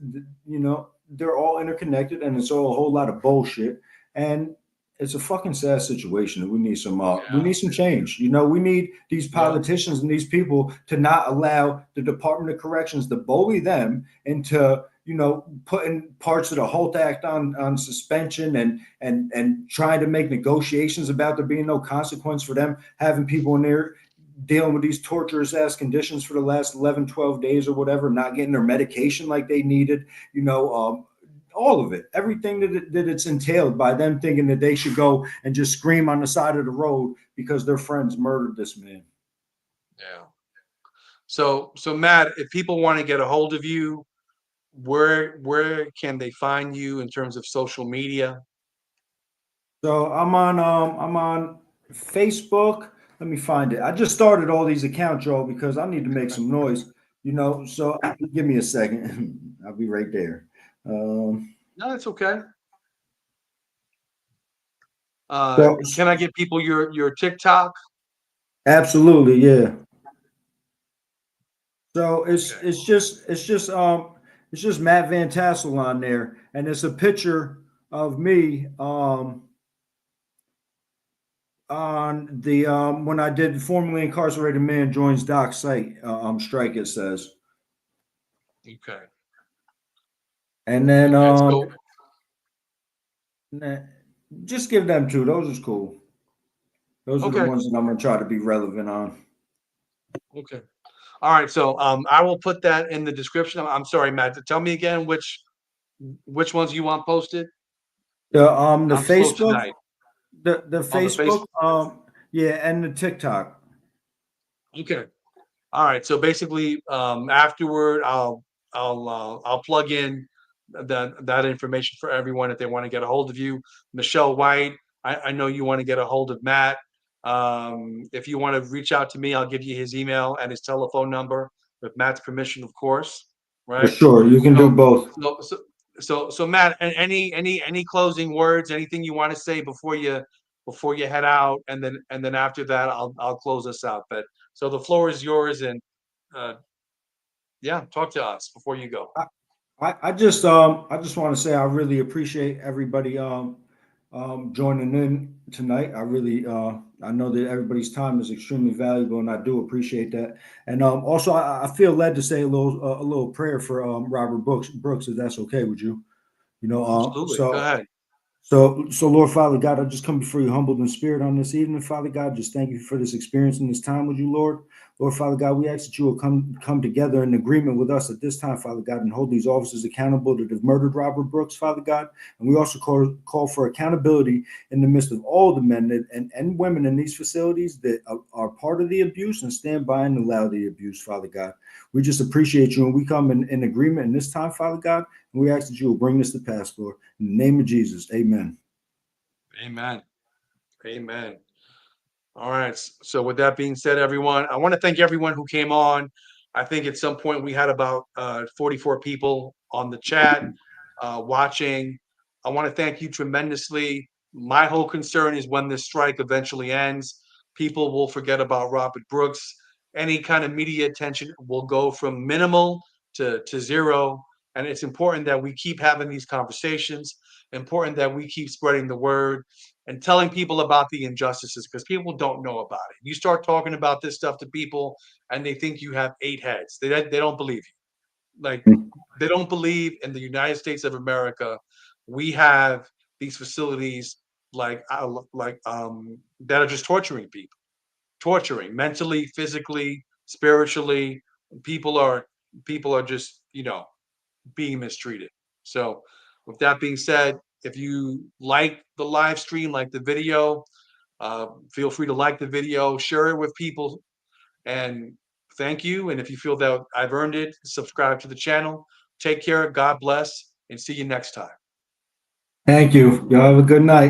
they're all interconnected and it's all a whole lot of bullshit. And it's a fucking sad situation and we yeah, need some change. We need these yeah, politicians and these people to not allow the Department of Corrections to bully them into putting parts of the Holt Act on suspension and trying to make negotiations about there being no consequence for them having people in there dealing with these torturous ass conditions for the last 11, 12 days or whatever, not getting their medication like they needed, all of it, everything that it's entailed by them thinking that they should go and just scream on the side of the road because their friends murdered this man. yeah. So Matt, if people want to get a hold of you, where can they find you in terms of social media? So I'm on Facebook. Let me find it. I just started all these accounts, Joe, because I need to make some noise. So give me a second. I'll be right there. Um, No, that's okay. so Can I get people your TikTok? absolutely, yeah. So it's Okay. it's just it's just um it's just Matt Vantassel on there, and it's a picture of me on the when I did formerly incarcerated man joins doc site strike. It says, Okay. and then Okay. So nah, just give them two. Those is cool. Those are the okay. ones that I'm gonna try to be relevant on. Okay. All right. So I will put that in the description. I'm sorry, Matt. Tell me again which ones you want posted. The I'm slow Facebook, tonight. the On the face. Facebook, yeah, and the TikTok. Okay. All right. So basically, afterward, I'll plug in that information for everyone if they want to get a hold of you. Michelle White, I know you want to get a hold of Matt. If you want to reach out to me, I'll give you his email and his telephone number with Matt's permission, of course. For Right. sure, you can do So both. so Matt, any closing words? Anything you want to say before you head out, and then after that, I'll close us out. But so the floor is yours, and uh, yeah, talk to us before you go. I just want to say I really appreciate everybody joining in tonight. I know that everybody's time is extremely valuable, and I do appreciate that. And also I feel led to say a little prayer for Robert Brooks, if that's okay with you. You know, Absolutely. Go ahead. so Lord Father God, I just come before you humbled in spirit on this evening, Father God. Just thank you for this experience and this time with you, Lord. Lord Father God, we ask that you will come together in agreement with us at this time, Father God, and hold these officers accountable that have murdered Robert Brooks, Father God. And we also call for accountability in the midst of all the men and women in these facilities that are part of the abuse and stand by and allow the abuse, Father God. We just appreciate you, and we come in agreement in this time, Father God. And we ask that you will bring this to pass, Lord. In the name of Jesus, amen. Amen. Amen. All right. So with that being said, everyone, I want to thank everyone who came on. I think at some point we had about 44 people on the chat watching. I want to thank you tremendously. My whole concern is when this strike eventually ends, people will forget about Robert Brooks. Any kind of media attention will go from minimal to zero. And it's important that we keep having these conversations, important that we keep spreading the word. and telling people about the injustices because people don't know about it. You start talking about this stuff to people and they think you have 8 heads. They don't believe you. Like, they don't believe in the United States of America. We have these facilities that are just torturing people, torturing mentally, physically, spiritually. People are people are just, being mistreated. So, with that being said, if you like the live stream, like the video, feel free to like the video, share it with people, and thank you. And if you feel that I've earned it, subscribe to the channel. Take care. God bless, and see you next time. Thank you. Y'all have a good night.